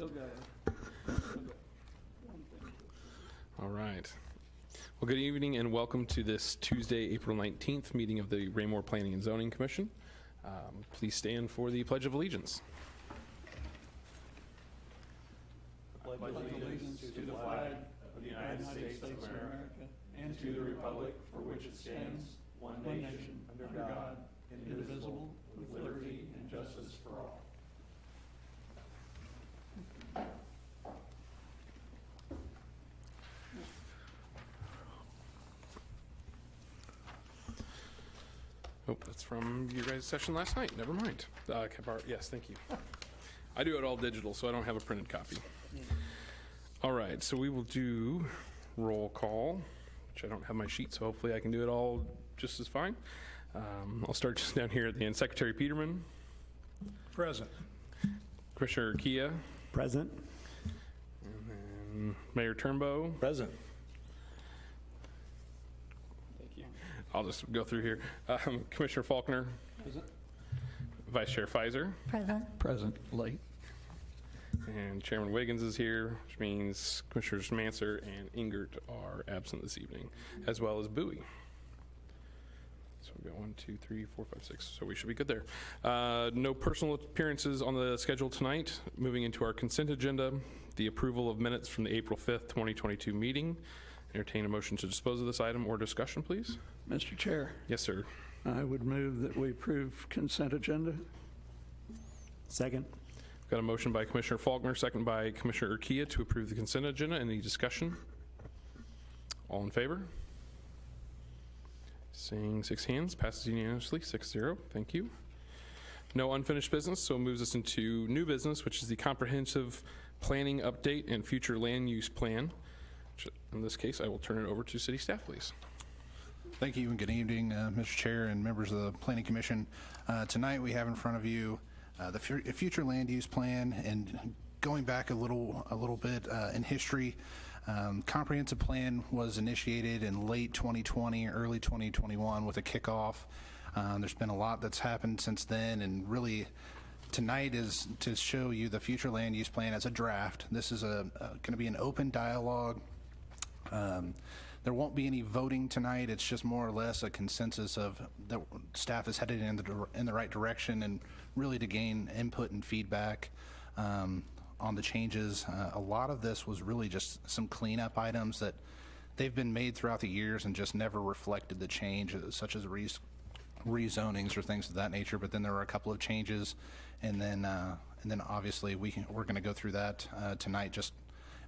Still got All right. Well, good evening and welcome to this Tuesday, April 19th meeting of the Raymore Planning and Zoning Commission. Please stand for the Pledge of Allegiance. pledge allegiance to the flag of the United States of America and to the republic for which it stands, one nation, under God, indivisible, with liberty and justice for all. Oh, that's from your guys' session last night. Never mind. Yes, thank you. I do it all digital, so I don't have a printed copy. All right, so we will do roll call, which I don't have my sheet, so hopefully I can do it all just as fine. I'll start just down here at the end. Secretary Peterman. Present. Commissioner Kia. Present. And then Mayor Turnbow. Present. Thank you. I'll just go through here. Commissioner Faulkner. Present. Vice Chair Pfizer. Present. Present. Late. And Chairman Wiggins is here, which means Commissioners Manser and Ingert are absent this evening, as well as Bowie. So we've got 1, 2, 3, 4, 5, 6. So we should be good there. No personal appearances on the schedule tonight. Moving into our consent agenda, the approval of minutes from the April 5th, 2022 meeting. Entertain a motion to dispose of this item or discussion, please. Mr. Chair, Yes, sir. I would move that we approve consent agenda. Second. Got a motion by Commissioner Faulkner, second by Commissioner Urquia to approve the consent agenda. Any discussion? All in favor? Seeing 6 hands, passes unanimously, 6-0. Thank you. No unfinished business, so it moves us into new business, which is the comprehensive planning update and future land use plan. Which, in this case, I will turn it over to city staff, please. Thank you and good evening, Mr. Chair and members of the Planning Commission. Tonight we have in front of you the future land use plan, and going back a little bit in history, comprehensive plan was initiated in late 2020, early 2021 with a kickoff. There's been a lot that's happened since then, and really tonight is to show you the future land use plan as a draft. This is going to be an open dialogue. There won't be any voting tonight. It's just more or less a consensus of the staff is headed in the right direction, and really to gain input and feedback on the changes. A lot of this was really just some cleanup items that they've been made throughout the years and just never reflected the change, such as rezonings or things of that nature. But then there were a couple of changes, and then obviously we're going to go through that tonight. Just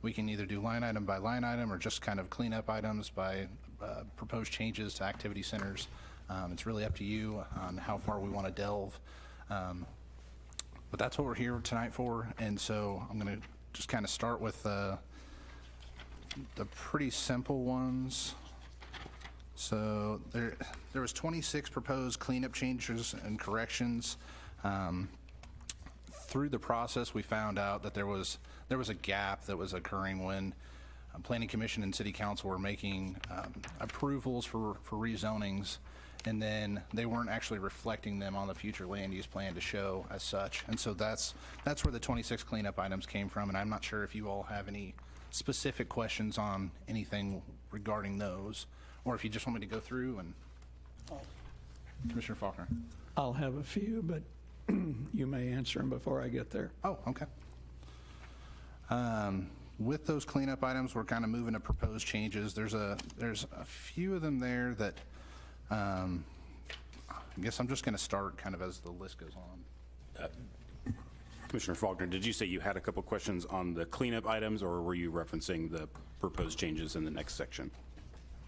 we can either do line item by line item or just kind of clean up items by proposed changes to activity centers. It's really up to you on how far we want to delve. But that's what we're here tonight for. And so I'm going to just kind of start with the pretty simple ones. So there was 26 proposed cleanup changes and corrections. Through the process, we found out that there was a gap that was occurring when Planning Commission and City Council were making approvals for rezonings, and then they weren't actually reflecting them on the future land use plan to show as such. And so that's where the 26 cleanup items came from, and I'm not sure if you all have any specific questions on anything regarding those, or if you just want me to go through and Commissioner Faulkner. I'll have a few, but you may answer them before I get there. Oh, okay. With those cleanup items, we're kind of moving to proposed changes. There's a few of them there that I guess I'm just going to start kind of as the list goes on. Commissioner Faulkner, did you say you had a couple questions on the cleanup items, or were you referencing the proposed changes in the next section?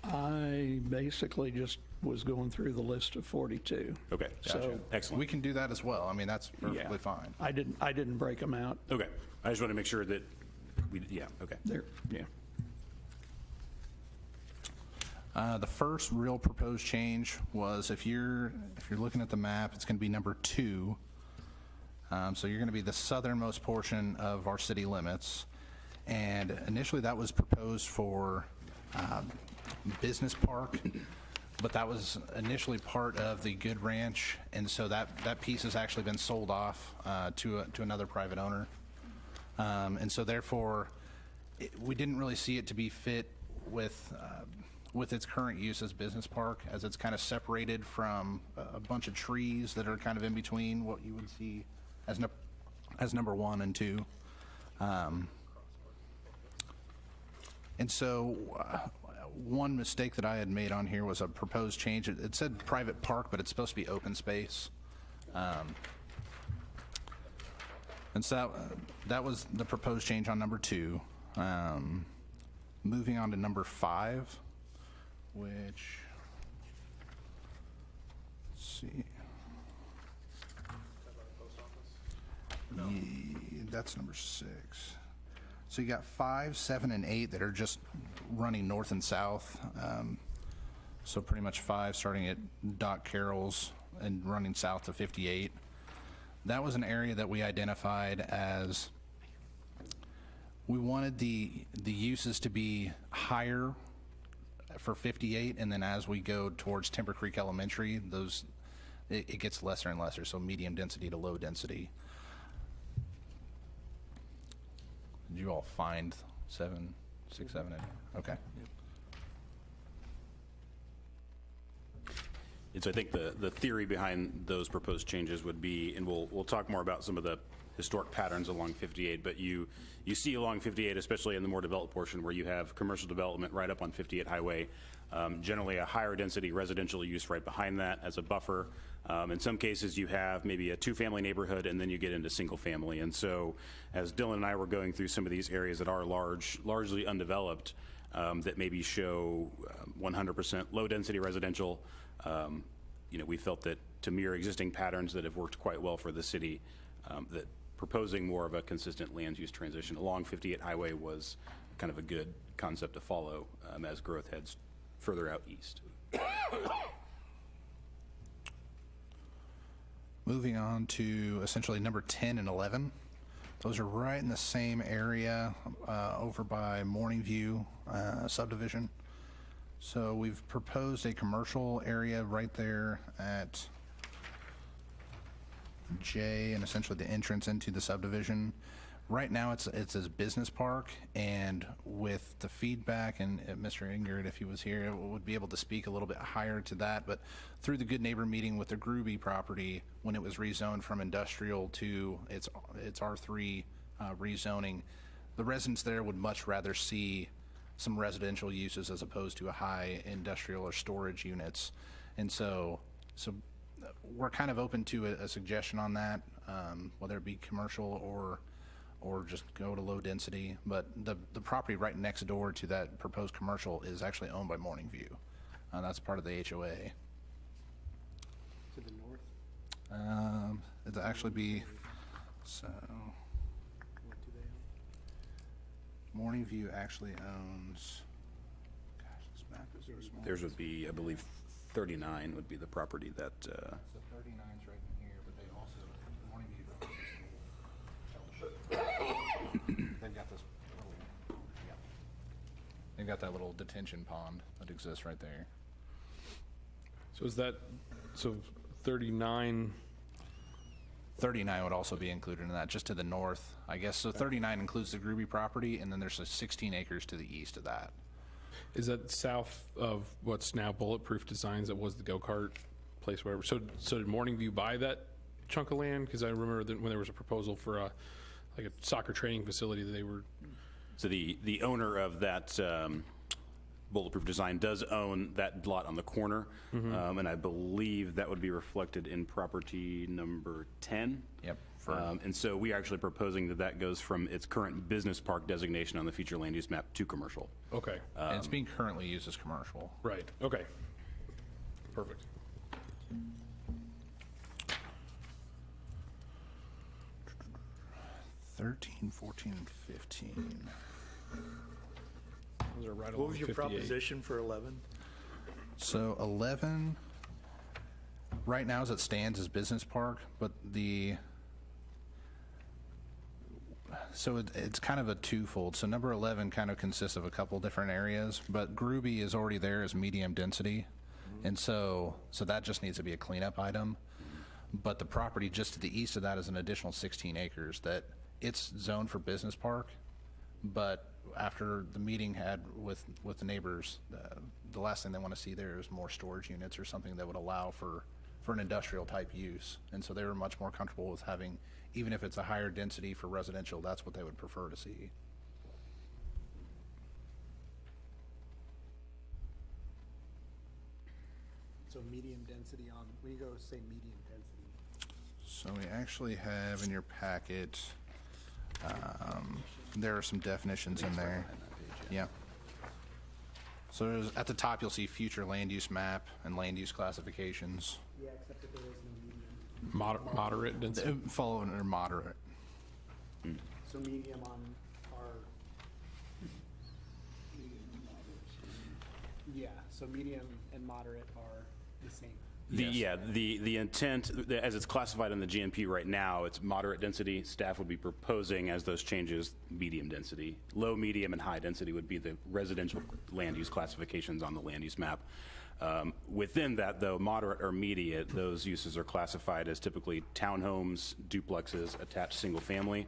I basically just was going through the list of 42. Okay, So excellent. We can do that as well. I mean, that's perfectly fine. I didn't break them out. Okay, I just want to make sure that okay. There, yeah. The first real proposed change was if you're looking at the map, it's going to be number 2. So you're going to be the southernmost portion of our city limits, and initially that was proposed for business park, but that was initially part of the Good Ranch, and so that piece has actually been sold off to another private owner. And so therefore, we didn't really see it to be fit with its current use as business park, as it's kind of separated from a bunch of trees that are kind of in between what you would see as number 1 and 2. And so one mistake that I had made on here was a proposed change. It said private park, but it's supposed to be open space. And so that was the proposed change on number 2. Moving on to number 5, which, let's see. That's number 6. So you got 5, 7, and 8 that are just running north and south. So pretty much 5 starting at Doc Carroll's and running south to 58. That was an area that we identified as we wanted the uses to be higher for 58, and then as we go towards Timber Creek Elementary, it gets lesser and lesser, so medium density to low density. Did you all find 7, 6, 7, 8? Okay. And so I think the theory behind those proposed changes would be, and we'll talk more about some of the historic patterns along 58, but you see along 58, especially in the more developed portion where you have commercial development right up on 58 Highway, generally a higher density residential use right behind that as a buffer. In some cases you have maybe a 2-family neighborhood and then you get into single family. And so as Dylan and I were going through some of these areas that are largely undeveloped, that maybe show 100% low density residential, we felt that to mirror existing patterns that have worked quite well for the city, that proposing more of a consistent land use transition along 58 Highway was kind of a good concept to follow as growth heads further out east. Moving on to essentially number 10 and 11. Those are right in the same area over by Morning View subdivision. So we've proposed a commercial area right there at J and essentially the entrance into the subdivision. Right now it's as business park, and with the feedback, and Mr. Ingrid, if he was here, would be able to speak a little bit higher to that, but through the Good Neighbor meeting with the Gruby property, when it was rezoned from industrial to its R3 rezoning, the residents there would much rather see some residential uses as opposed to a high industrial or storage units. And so we're kind of open to a suggestion on that, whether it be commercial or just go to low density. But the property right next door to that proposed commercial is actually owned by Morning View. That's part of the HOA. To the north? It'll actually be, so, What do they own? Morning View actually owns, gosh, this map is so small. Theirs would be, I believe, 39 would be the property that, So 39's right in here, but they also, Morning View they've got this little, yeah. They've got that little detention pond that exists right there. So is that, so 39, 39 would also be included in that, just to the north, I guess. So 39 includes the Gruby property, and then there's 16 acres to the east of that. is that south of what's now Bulletproof Designs that was the go-kart place, whatever? So did Morning View buy that chunk of land? Because I remember that when there was a proposal for a soccer training facility that they were, so the owner of that Bulletproof Design does own that lot on the corner. And I believe that would be reflected in property number 10. Yep. And so we are actually proposing that goes from its current business park designation on the future land use map to commercial. okay, And it's being currently used as commercial. right, okay. Perfect. $13, $14, and $15. Those are right What along was your 58. proposition for 11? So 11, right now as it stands, is business park, but it's kind of a twofold. So number 11 kind of consists of a couple different areas, but Gruby is already there as medium density. And so that just needs to be a cleanup item. But the property just to the east of that is an additional 16 acres that it's zoned for business park, but after the meeting had with the neighbors, the last thing they want to see there is more storage units or something that would allow for an industrial type use. And so they were much more comfortable with having, even if it's a higher density for residential, that's what they would prefer to see. So medium density on, when you go say medium density. So we actually have in your packet, there are some definitions in there. Yeah. So at the top, you'll see future land use map and land use classifications. Yeah, except that there is no medium. Moderate density. Follow under moderate. So medium on our. Yeah, so medium and moderate are the same. The intent, as it's classified in the GMP right now, it's moderate density. Staff would be proposing as those changes, medium density. Low, medium, and high density would be the residential land use classifications on the land use map. Within that, though, moderate or immediate, those uses are classified as typically townhomes, duplexes, attached single family.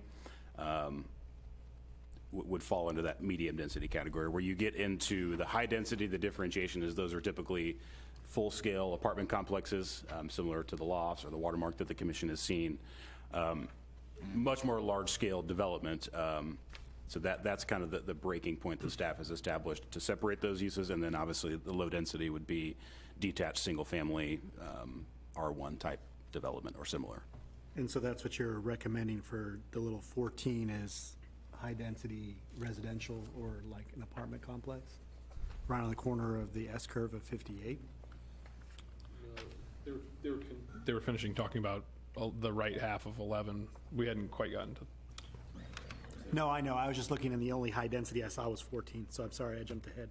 Would fall under that medium density category. Where you get into the high density, the differentiation is those are typically full-scale apartment complexes, similar to the lofts or the Watermark that the commission has seen. Much more large-scale development. So that's kind of the breaking point the staff has established to separate those uses, and then obviously the low density would be detached single-family R1 type development or similar. And so that's what you're recommending for the little 14 is high-density residential or like an apartment complex? Right on the corner of the S-curve of 58? They were finishing talking about the right half of 11. We hadn't quite gotten to. No, I know. I was just looking, and the only high density I saw was 14, so I'm sorry I jumped ahead.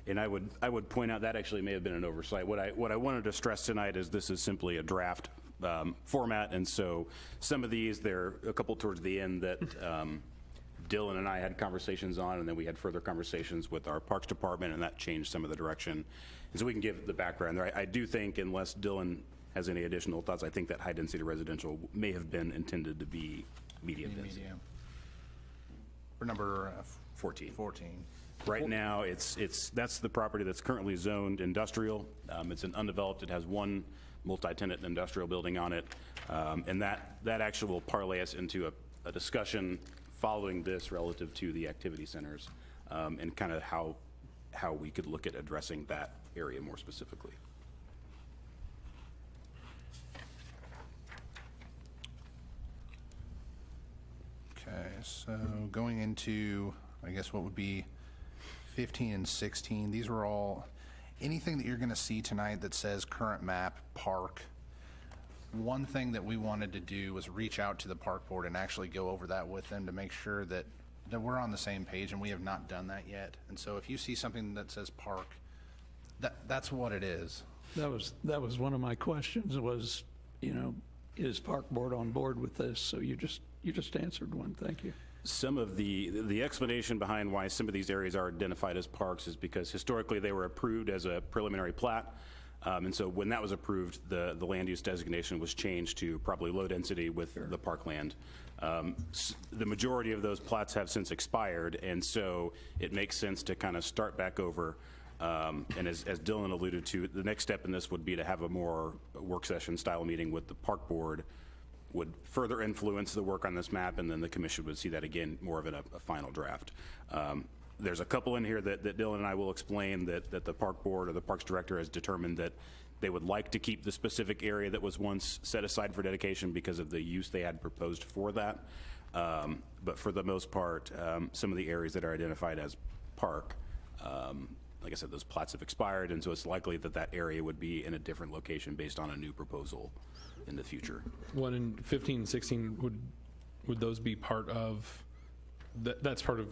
And I would point out that actually may have been an oversight. What I wanted to stress tonight is this is simply a draft format, and so some of these, there are a couple towards the end that Dylan and I had conversations on, and then we had further conversations with our Parks Department, and that changed some of the direction. And so we can give the background there. I do think, unless Dylan has any additional thoughts, I think that high-density residential may have been intended to be medium density. Medium. For number 14. 14. Right now, that's the property that's currently zoned industrial. It's an undeveloped, it has one multi-tenant industrial building on it. And that actually will parlay us into a discussion following this relative to the activity centers, and kind of how we could look at addressing that area more specifically. Okay, so going into, I guess, what would be 15 and 16, these were all, anything that you're going to see tonight that says current map, park. One thing that we wanted to do was reach out to the park board and actually go over that with them to make sure that we're on the same page, and we have not done that yet. And so if you see something that says park, that's what it is. That was one of my questions was, is Park Board on board with this? So you just answered one. Thank you. Some of the explanation behind why some of these areas are identified as parks is because historically they were approved as a preliminary plat. And so when that was approved, the land use designation was changed to probably low density with the parkland. The majority of those plats have since expired, and so it makes sense to kind of start back over. And as Dylan alluded to, the next step in this would be to have a more work session style meeting with the park board, would further influence the work on this map, and then the commission would see that again more of in a final draft. There's a couple in here that Dylan and I will explain that the park board or the parks director has determined that they would like to keep the specific area that was once set aside for dedication because of the use they had proposed for that. But for the most part, some of the areas that are identified as park, like I said, those plats have expired, and so it's likely that that area would be in a different location based on a new proposal in the future. What in 15 and 16, would those be part of, that's part of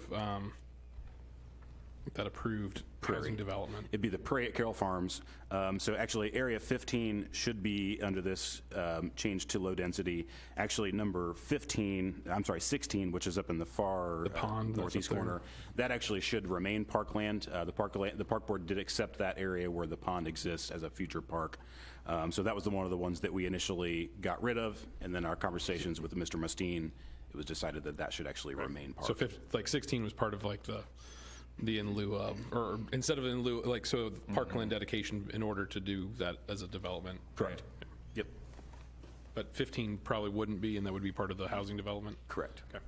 that approved Prairie. housing development. It'd be the Prairie at Carroll Farms. So actually, Area 15 should be under this change to low density. Actually, number 16, which is up in the far pond that's northeast up there. corner, that actually should remain parkland. The park board did accept that area where the pond exists as a future park. So that was one of the ones that we initially got rid of, and then our conversations with Mr. Mustine, it was decided that that should actually remain park. So like 16 was part of like the in lieu of, or instead of in lieu, like, so parkland dedication in order to do that as a development. Correct. Yep, But 15 probably wouldn't be, and that would be part of the housing development? correct. Okay.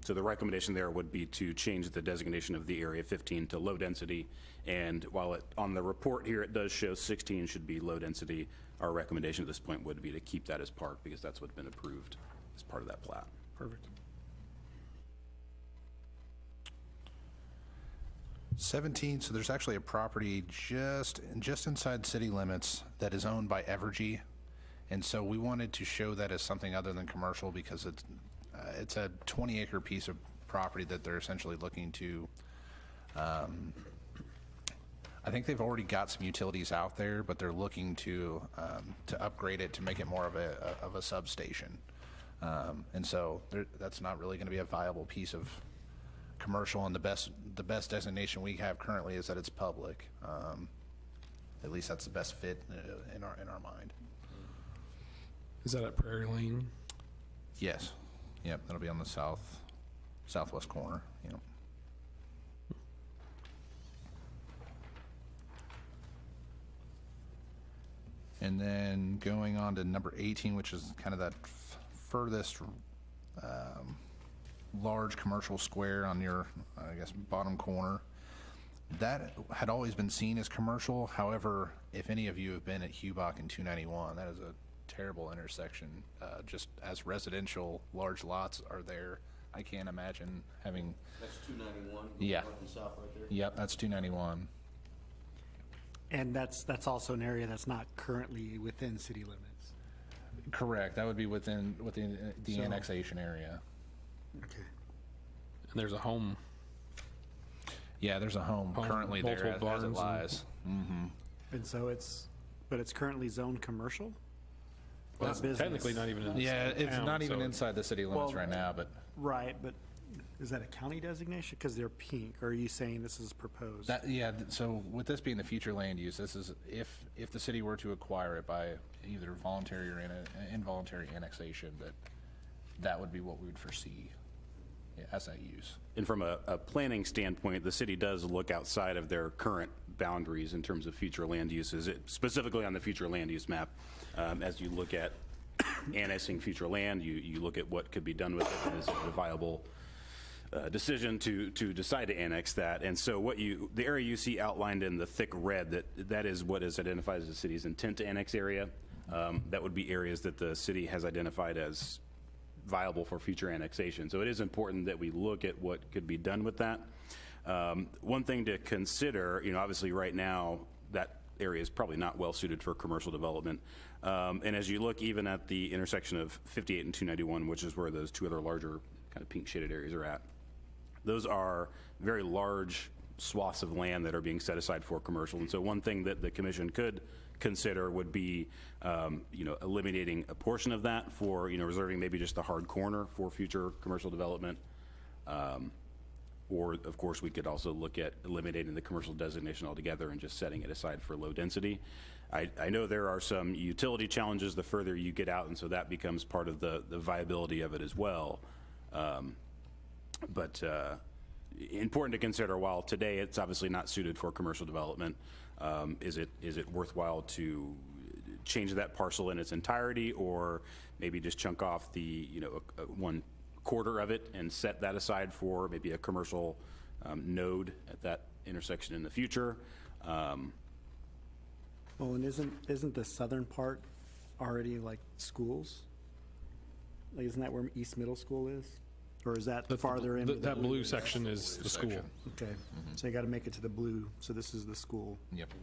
So the recommendation there would be to change the designation of the Area 15 to low density. And while on the report here, it does show 16 should be low density, our recommendation at this point would be to keep that as park because that's what's been approved as part of that plat. Perfect. 17, so there's actually a property just inside city limits that is owned by Evergy. And so we wanted to show that as something other than commercial because it's a 20-acre piece of property that they're essentially looking to, I think they've already got some utilities out there, but they're looking to upgrade it to make it more of a substation. And so that's not really going to be a viable piece of commercial, and the best designation we have currently is that it's public. At least that's the best fit in our mind. Is that at Prairie Lane? Yes. Yep, that'll be on the southwest corner. Yep. And then going on to number 18, which is kind of that furthest large commercial square on your, I guess, bottom corner. That had always been seen as commercial. However, if any of you have been at Hubach and 291, that is a terrible intersection. Just as residential large lots are there, I can't imagine having. That's 291. Yeah. North and south right there. Yep, that's 291. And that's also an area that's not currently within city limits. Correct. That would be within the So- annexation area. Okay. And there's a home. Yeah, there's a home currently there multiple as it barns lies. And so it's currently zoned commercial? Well, Not it's business. technically not even in Yeah, it's town, not even so- inside the city limits Well- right now, but Right, but is that a county designation? Because they're pink, or are you saying this is proposed? so with this being the future land use, this is if the city were to acquire it by either voluntary or involuntary annexation, that would be what we would foresee as that use. And from a planning standpoint, the city does look outside of their current boundaries in terms of future land uses, specifically on the future land use map. As you look at annexing future land, you look at what could be done with it as a viable decision to decide to annex that. And so the area you see outlined in the thick red, that is what is identified as the city's intent to annex area. That would be areas that the city has identified as viable for future annexation. So it is important that we look at what could be done with that. One thing to consider, obviously right now, that area is probably not well suited for commercial development. And as you look even at the intersection of 58 and 291, which is where those two other larger kind of pink shaded areas are at, those are very large swaths of land that are being set aside for commercial. And so one thing that the commission could consider would be, eliminating a portion of that for, reserving maybe just the hard corner for future commercial development. Or, of course, we could also look at eliminating the commercial designation altogether and just setting it aside for low density. I know there are some utility challenges the further you get out, and so that becomes part of the viability of it as well. But important to consider, while today it's obviously not suited for commercial development, is it worthwhile to change that parcel in its entirety, or maybe just chunk off the 1/4 of it and set that aside for maybe a commercial node at that intersection in the future? Well, and isn't the southern part already like schools? Like, isn't that where East Middle School is? Or is that farther in? That blue section is the school. section. Okay, so you gotta make it to the blue, so this is the school. Yep.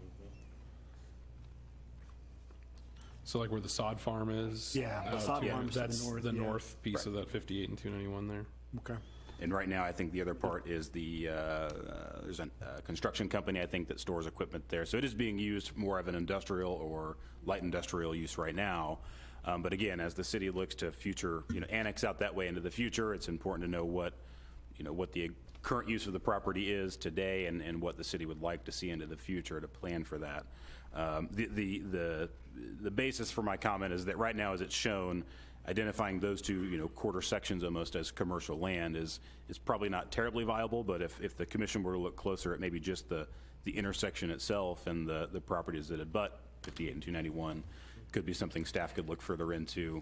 So like where the sod farm is? Yeah, the sod farm's to the That's north, the yeah. north piece of that 58 and 291 there. Okay. And right now, I think the other part is there's a construction company, I think, that stores equipment there. So it is being used more of an industrial or light industrial use right now. But again, as the city looks to future, annex out that way into the future, it's important to know what the current use of the property is today and what the city would like to see into the future to plan for that. The basis for my comment is that right now, as it's shown, identifying those two, quarter sections almost as commercial land is probably not terribly viable, but if the commission were to look closer at maybe just the intersection itself and the properties that abut 58 and 291, could be something staff could look further into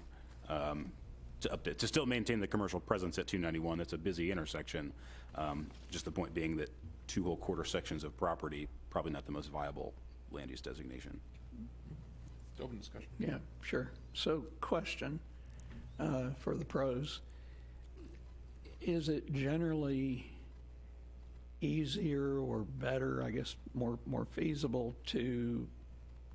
to update, to still maintain the commercial presence at 291. That's a busy intersection. Just the point being that two whole quarter sections of property, probably not the most viable land use designation. Open discussion. Yeah, sure. So question for the pros. Is it generally easier or better, I guess more feasible to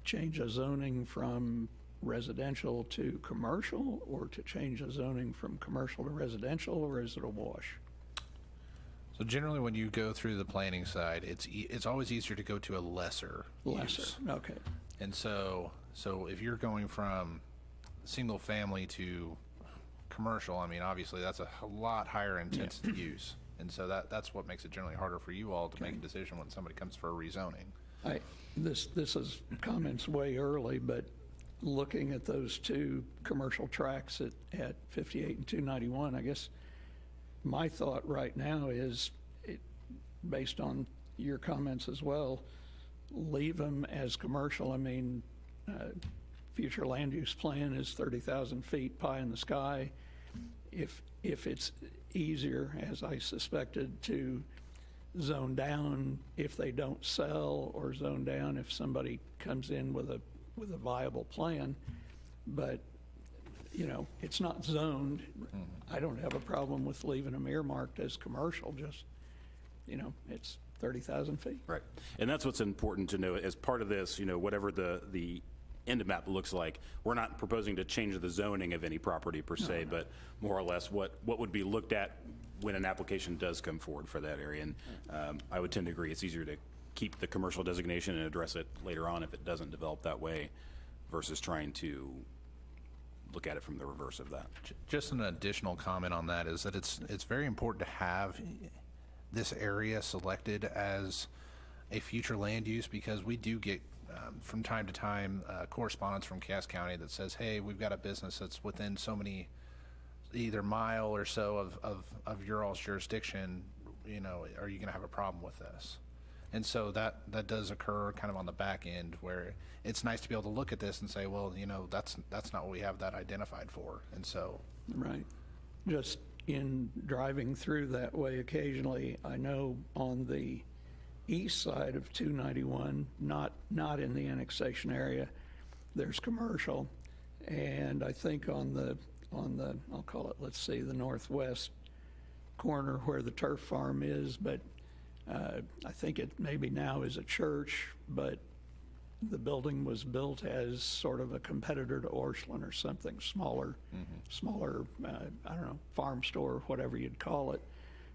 change a zoning from residential to commercial, or to change a zoning from commercial to residential, or is it a wash? So generally, when you go through the planning side, it's always easier to go to a lesser use. Okay. And so if you're going from single family to commercial, I mean, obviously that's a lot higher intensity use. And so that's what makes it generally harder for you all to make a decision when somebody comes for a rezoning. This is comments way early, but looking at those two commercial tracks at 58 and 291, I guess my thought right now is, based on your comments as well, leave them as commercial. I mean, future land use plan is 30,000 feet, pie in the sky. If it's easier, as I suspected, to zone down if they don't sell, or zone down if somebody comes in with a viable plan, but it's not zoned. I don't have a problem with leaving them earmarked as commercial, just it's 30,000 feet. Right. And that's what's important to know as part of this, whatever the end map looks like, we're not proposing to change the zoning of any property per se, but more or less what would be looked at when an application does come forward for that area. And I would tend to agree, it's easier to keep the commercial designation and address it later on if it doesn't develop that way, versus trying to look at it from the reverse of that. Just an additional comment on that is that it's very important to have this area selected as a future land use, because we do get from time to time correspondence from Cass County that says, hey, we've got a business that's within so many, either mile or so of your all's jurisdiction, are you going to have a problem with this? And so that does occur kind of on the back end, where it's nice to be able to look at this and say, well, that's not what we have that identified for. And so, Right. Just in driving through that way occasionally, I know on the east side of 291, not in the annexation area, there's commercial. And I think on the I'll call it, let's say, the northwest corner where the turf farm is, but I think it maybe now is a church, but the building was built as sort of a competitor to Orscheln or something, smaller, I don't know, farm store, whatever you'd call it.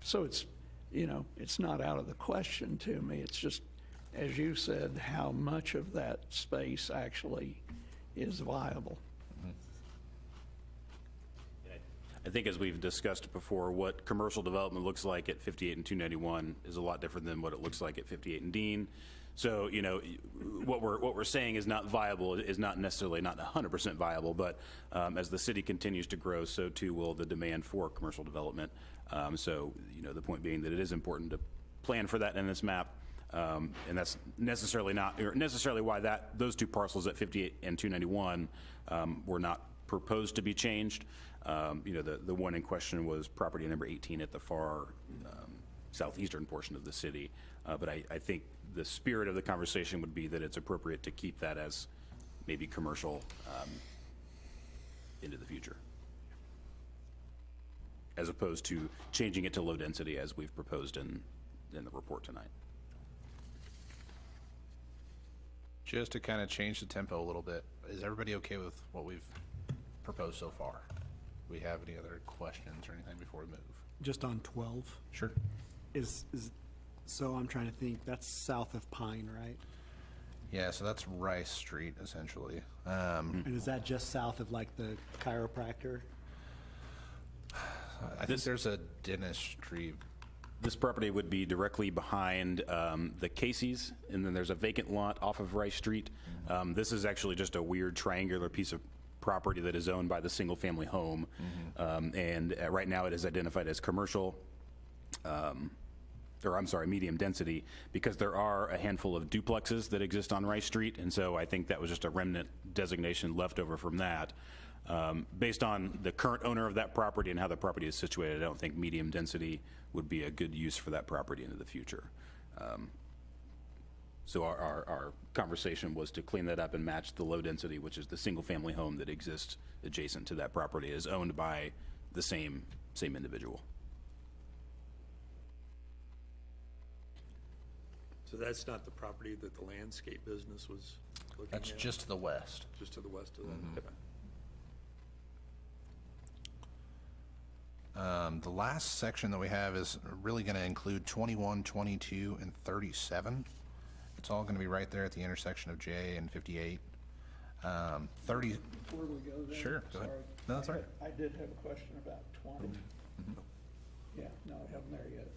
So it's, it's not out of the question to me. It's just, as you said, how much of that space actually is viable. I think, as we've discussed before, what commercial development looks like at 58 and 291 is a lot different than what it looks like at 58 and Dean. So, what we're saying is not viable, is not necessarily not 100% viable, but as the city continues to grow, so too will the demand for commercial development. So, the point being that it is important to plan for that in this map, and that's necessarily why those two parcels at 58 and 291 were not proposed to be changed. The one in question was property number 18 at the far southeastern portion of the city. But I think the spirit of the conversation would be that it's appropriate to keep that as maybe commercial into the future, as opposed to changing it to low density as we've proposed in the report tonight. just to kind of change the tempo a little bit, is everybody okay with what we've proposed so far? Do we have any other questions or anything before we move? just on 12, Sure. so I'm trying to think, that's south of Pine, right? Yeah, so that's Rice Street, essentially. And is that just south of like the chiropractor? I think there's a dentistry. This property would be directly behind the Casey's, and then there's a vacant lot off of Rice Street. This is actually just a weird triangular piece of property that is owned by the single-family home. And right now it is identified as commercial, or I'm sorry, medium density, because there are a handful of duplexes that exist on Rice Street, and so I think that was just a remnant designation left over from that. Based on the current owner of that property and how the property is situated, I don't think medium density would be a good use for that property into the future. So our conversation was to clean that up and match the low density, which is the single-family home that exists adjacent to that property, is owned by the same individual. So that's not the property that the landscape business was looking at? That's just to the west. Just to the west of that? Okay. The last section that we have is really going to include 21, 22, and 37. It's all going to be right there at the intersection of J and 58. 30, Before we go there. Sure, go ahead. sorry. No, that's all right. I did have a question about 20. Yeah, no, I haven't there yet.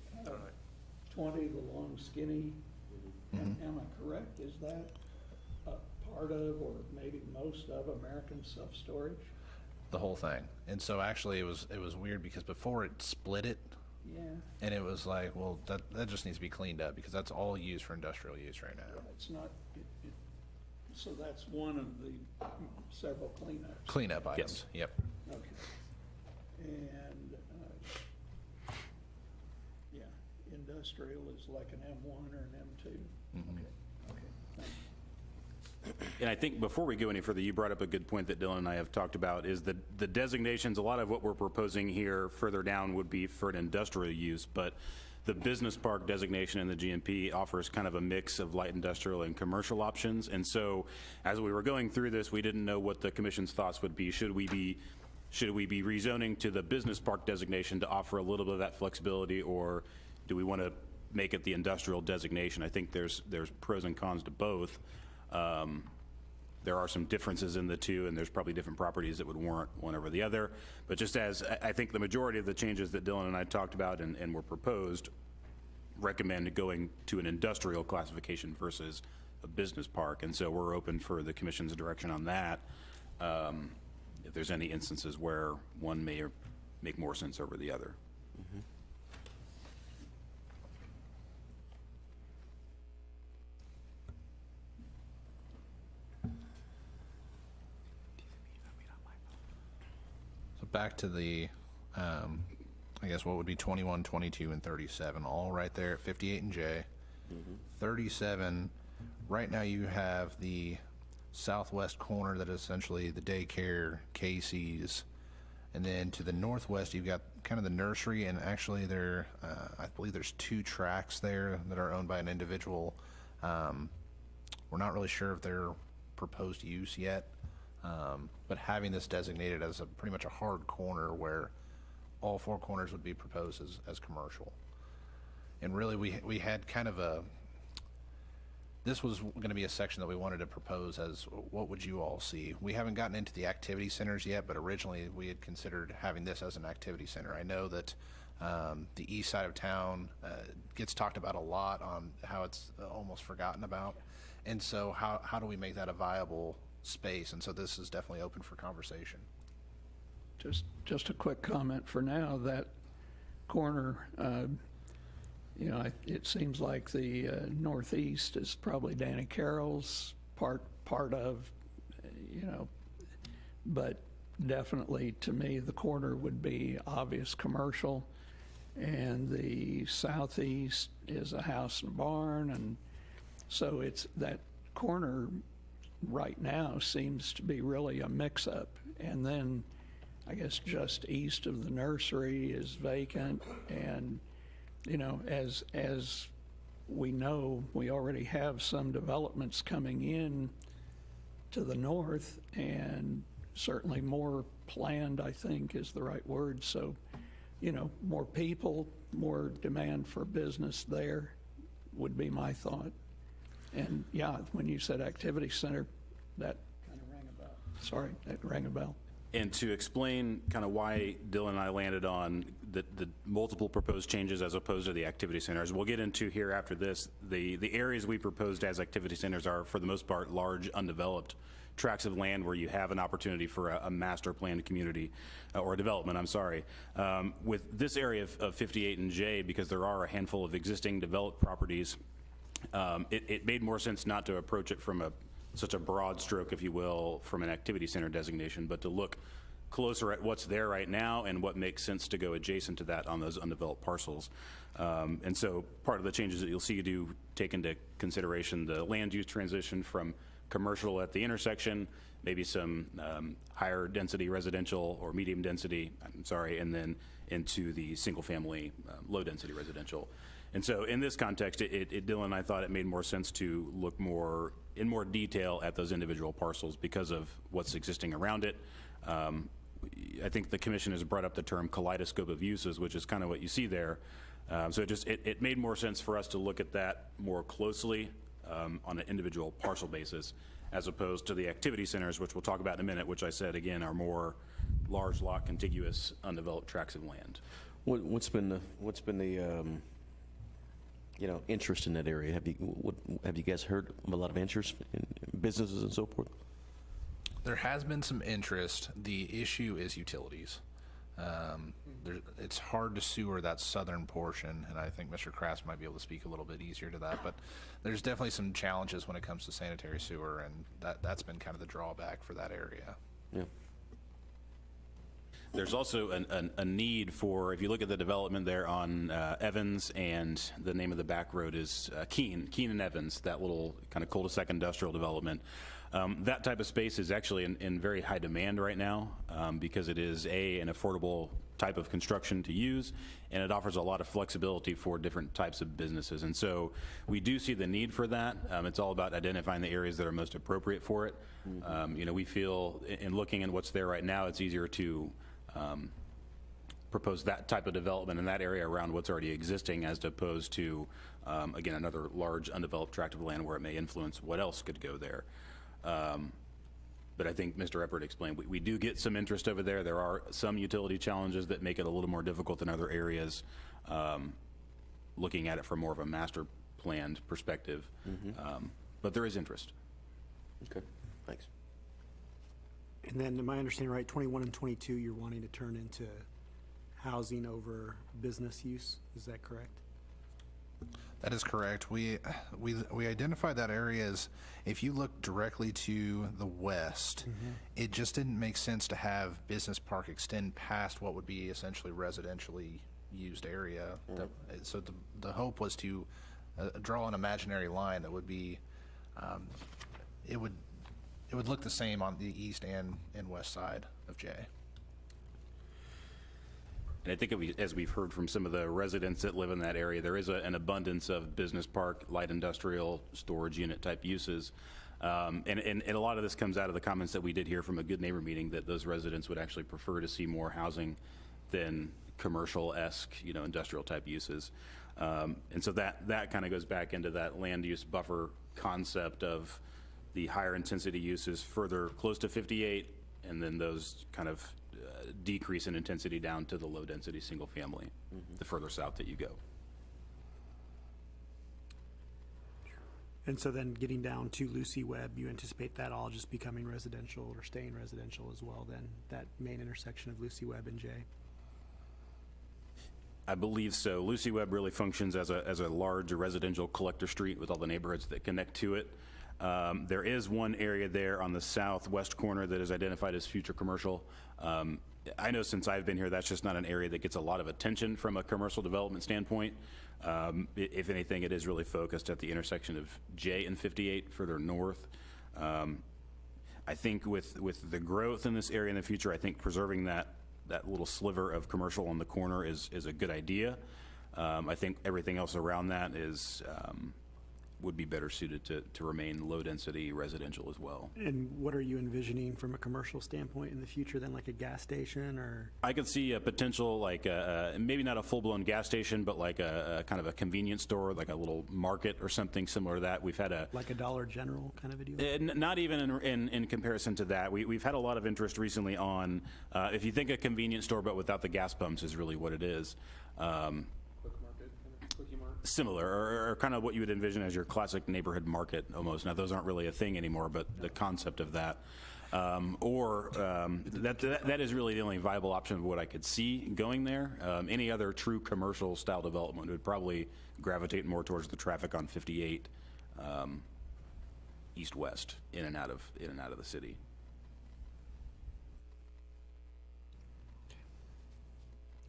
20, the long skinny, am I correct? Is that a part of, or maybe most of, American Self-Storage? the whole thing. And so actually it was weird because before it split it, Yeah, and it was like, well, that just needs to be cleaned up because that's all used for industrial use right now. it's not, so that's one of the several cleanups. Cleanup items, yep. Okay. And, yeah, industrial is like an M1 or an M2? Okay, thank you. And I think before we go any further, you brought up a good point that Dylan and I have talked about, is that the designations, a lot of what we're proposing here further down would be for an industrial use, but the business park designation in the GMP offers kind of a mix of light industrial and commercial options. And so as we were going through this, we didn't know what the commission's thoughts would be. Should we be rezoning to the business park designation to offer a little bit of that flexibility, or do we want to make it the industrial designation? I think there's pros and cons to both. There are some differences in the two, and there's probably different properties that would warrant one over the other. But just as I think the majority of the changes that Dylan and I talked about and were proposed recommend going to an industrial classification versus a business park. And so we're open for the commission's direction on that. If there's any instances where one may make more sense over the other. So back to the, I guess what would be 21, 22, and 37, all right there at 58 and J. 37, right now you have the southwest corner that is essentially the daycare, Casey's, and then to the northwest you've got kind of the nursery, and actually there, I believe there's 2 tracks there that are owned by an individual. We're not really sure if they're proposed use yet. But having this designated as pretty much a hard corner where all 4 corners would be proposed as commercial. And really we had kind of this was going to be a section that we wanted to propose as what would you all see. We haven't gotten into the activity centers yet, but originally we had considered having this as an activity center. I know that the east side of town gets talked about a lot on how it's almost forgotten about. And so how do we make that a viable space? And so this is definitely open for conversation. Just a quick comment for now, that corner, it seems like the northeast is probably Danny Carroll's part of, but definitely to me, the corner would be obvious commercial, and the southeast is a house and barn, and so it's that corner right now seems to be really a mix-up. And then I guess just east of the nursery is vacant, and as we know, we already have some developments coming in to the north, and certainly more planned, I think is the right word. So more people, more demand for business there would be my thought. And yeah, when you said activity center, that kind of rang a bell. Sorry, that rang a bell. And to explain kind of why Dylan and I landed on the multiple proposed changes as opposed to the activity centers, we'll get into here after this. The areas we proposed as activity centers are, for the most part, large, undeveloped tracts of land where you have an opportunity for a master planned community, or a development, I'm sorry. With this area of 58 and J, because there are a handful of existing developed properties, it made more sense not to approach it from such a broad stroke, if you will, from an activity center designation, but to look closer at what's there right now and what makes sense to go adjacent to that on those undeveloped parcels. And so part of the changes that you'll see do take into consideration the land use transition from commercial at the intersection, maybe some higher density residential or medium density, and then into the single family low density residential. And so in this context, Dylan and I thought it made more sense to look in more detail at those individual parcels because of what's existing around it. I think the commission has brought up the term kaleidoscope of uses, which is kind of what you see there. So it made more sense for us to look at that more closely on an individual parcel basis, as opposed to the activity centers, which we'll talk about in a minute, which I said, again, are more large lot contiguous undeveloped tracts of land. What's been the interest in that area? Have you guys heard of a lot of interest in businesses and so forth? There has been some interest. The issue is utilities. It's hard to sewer that southern portion, and I think Mr. Crafts might be able to speak a little bit easier to that, but there's definitely some challenges when it comes to sanitary sewer, and that's been kind of the drawback for that area. Yeah. There's also a need for, if you look at the development there on Evans, and the name of the back road is Keene and Evans, that little kind of cul-de-sac industrial development. That type of space is actually in very high demand right now because it is an affordable type of construction to use, and it offers a lot of flexibility for different types of businesses. And so we do see the need for that. It's all about identifying the areas that are most appropriate for it. We feel in looking at what's there right now, it's easier to propose that type of development in that area around what's already existing, as opposed to, again, another large undeveloped tract of land where it may influence what else could go there. But I think Mr. Eppert explained, we do get some interest over there. There are some utility challenges that make it a little more difficult than other areas, looking at it from more of a master planned perspective. But there is interest. Okay, thanks. And then, am I understanding right, 21 and 22, you're wanting to turn into housing over business use? Is that correct? That is correct. We identified that area as, if you look directly to the west, it just didn't make sense to have Business Park extend past what would be essentially residentially used area. So the hope was to draw an imaginary line that would be, it would look the same on the east and west side of J. And I think as we've heard from some of the residents that live in that area, there is an abundance of business park, light industrial, storage unit type uses. And a lot of this comes out of the comments that we did hear from a Good Neighbor meeting, that those residents would actually prefer to see more housing than commercial-esque, industrial type uses. And so that kind of goes back into that land use buffer concept of the higher intensity uses further close to 58, and then those kind of decrease in intensity down to the low density single family, the further south that you go. And so then getting down to Lucy Webb, you anticipate that all just becoming residential or staying residential as well then, that main intersection of Lucy Webb and J? I believe so. Lucy Webb really functions as a large residential collector street with all the neighborhoods that connect to it. There is one area there on the southwest corner that is identified as future commercial. I know since I've been here, that's just not an area that gets a lot of attention from a commercial development standpoint. If anything, it is really focused at the intersection of J and 58 further north. I think with the growth in this area in the future, I think preserving that little sliver of commercial on the corner is a good idea. I think everything else around that is would be better suited to remain low-density residential as well. And what are you envisioning from a commercial standpoint in the future then, like a gas station or? I could see a potential, like, maybe not a full-blown gas station, but like a kind of a convenience store, like a little market or something similar to that. We've had a, Like a Dollar General kind of a deal? not even in comparison to that. We've had a lot of interest recently on, if you think a convenience store but without the gas pumps is really what it is. Similar, or kind of what you would envision as your classic neighborhood market almost. Now, those aren't really a thing anymore, but the concept of that. That is really the only viable option of what I could see going there. Any other true commercial style development would probably gravitate more towards the traffic on 58 east-west, in and out of the city.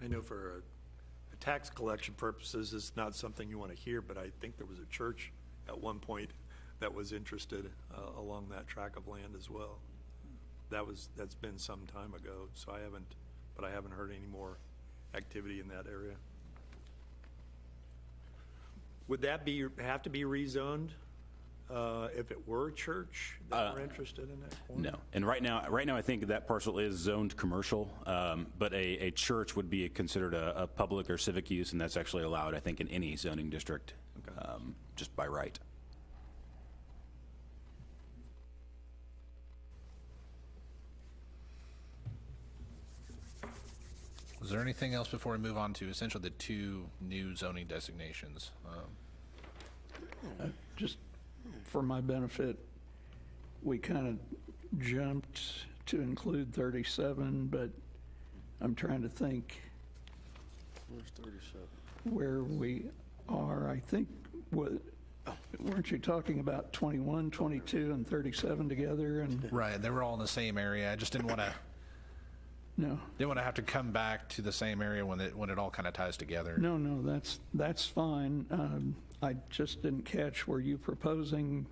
I know for tax collection purposes, it's not something you want to hear, but I think there was a church at one point that was interested along that tract of land as well. That's been some time ago, so I haven't heard any more activity in that area. Would that have to be rezoned if it were a church that were interested in that corner? No, and right now I think that parcel is zoned commercial, but a church would be considered a public or civic use, and that's actually allowed, I think, in any zoning district, Okay. just by right. Was there anything else before we move on to essentially the two new zoning designations? Just for my benefit, we kind of jumped to include 37, but I'm trying to think where we are. I think, weren't you talking about 21, 22, and 37 together? And Right, they were all in the same area. I just didn't want to no, have to come back to the same area when it all kind of ties together. no, that's fine. I just didn't catch, were you proposing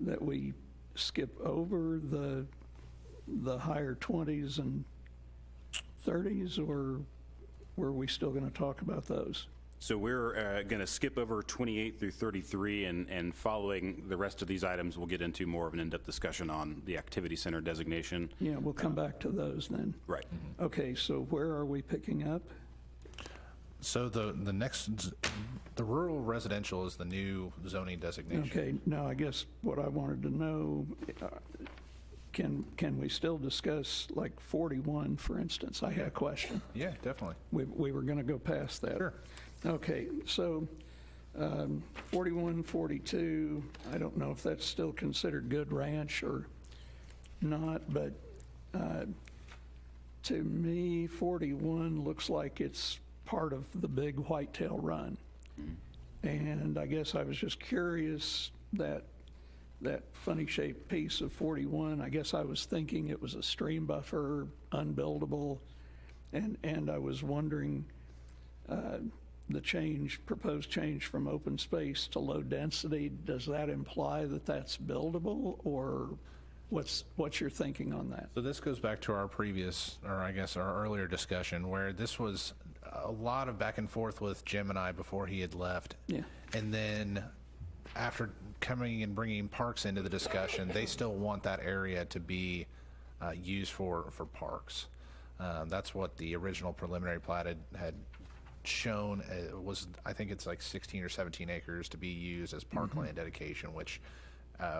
that we skip over the higher 20s and 30s, or were we still going to talk about those? So we're going to skip over 28 through 33, and following the rest of these items, we'll get into more of an in-depth discussion on the activity center designation. Yeah, we'll come back to those then. Right. Okay, so where are we picking up? So the rural residential is the new zoning designation. Okay, now I guess what I wanted to know, can we still discuss like 41, for instance? I had a question. Yeah, definitely. We were going to go past that. Sure. Okay, so 41, 42, I don't know if that's still considered good ranch or not, but to me, 41 looks like it's part of the big Whitetail Run. And I guess I was just curious that funny shaped piece of 41, I guess I was thinking it was a stream buffer, unbuildable, and I was wondering the proposed change from open space to low density, does that imply that that's buildable, or what's your thinking on that? So this goes back to our previous, or I guess our earlier discussion, where this was a lot of back and forth with Jim and I before he had left. Yeah. And then after coming and bringing parks into the discussion, they still want that area to be used for parks. That's what the original preliminary plat had shown. It was, I think it's like 16 or 17 acres to be used as parkland dedication, which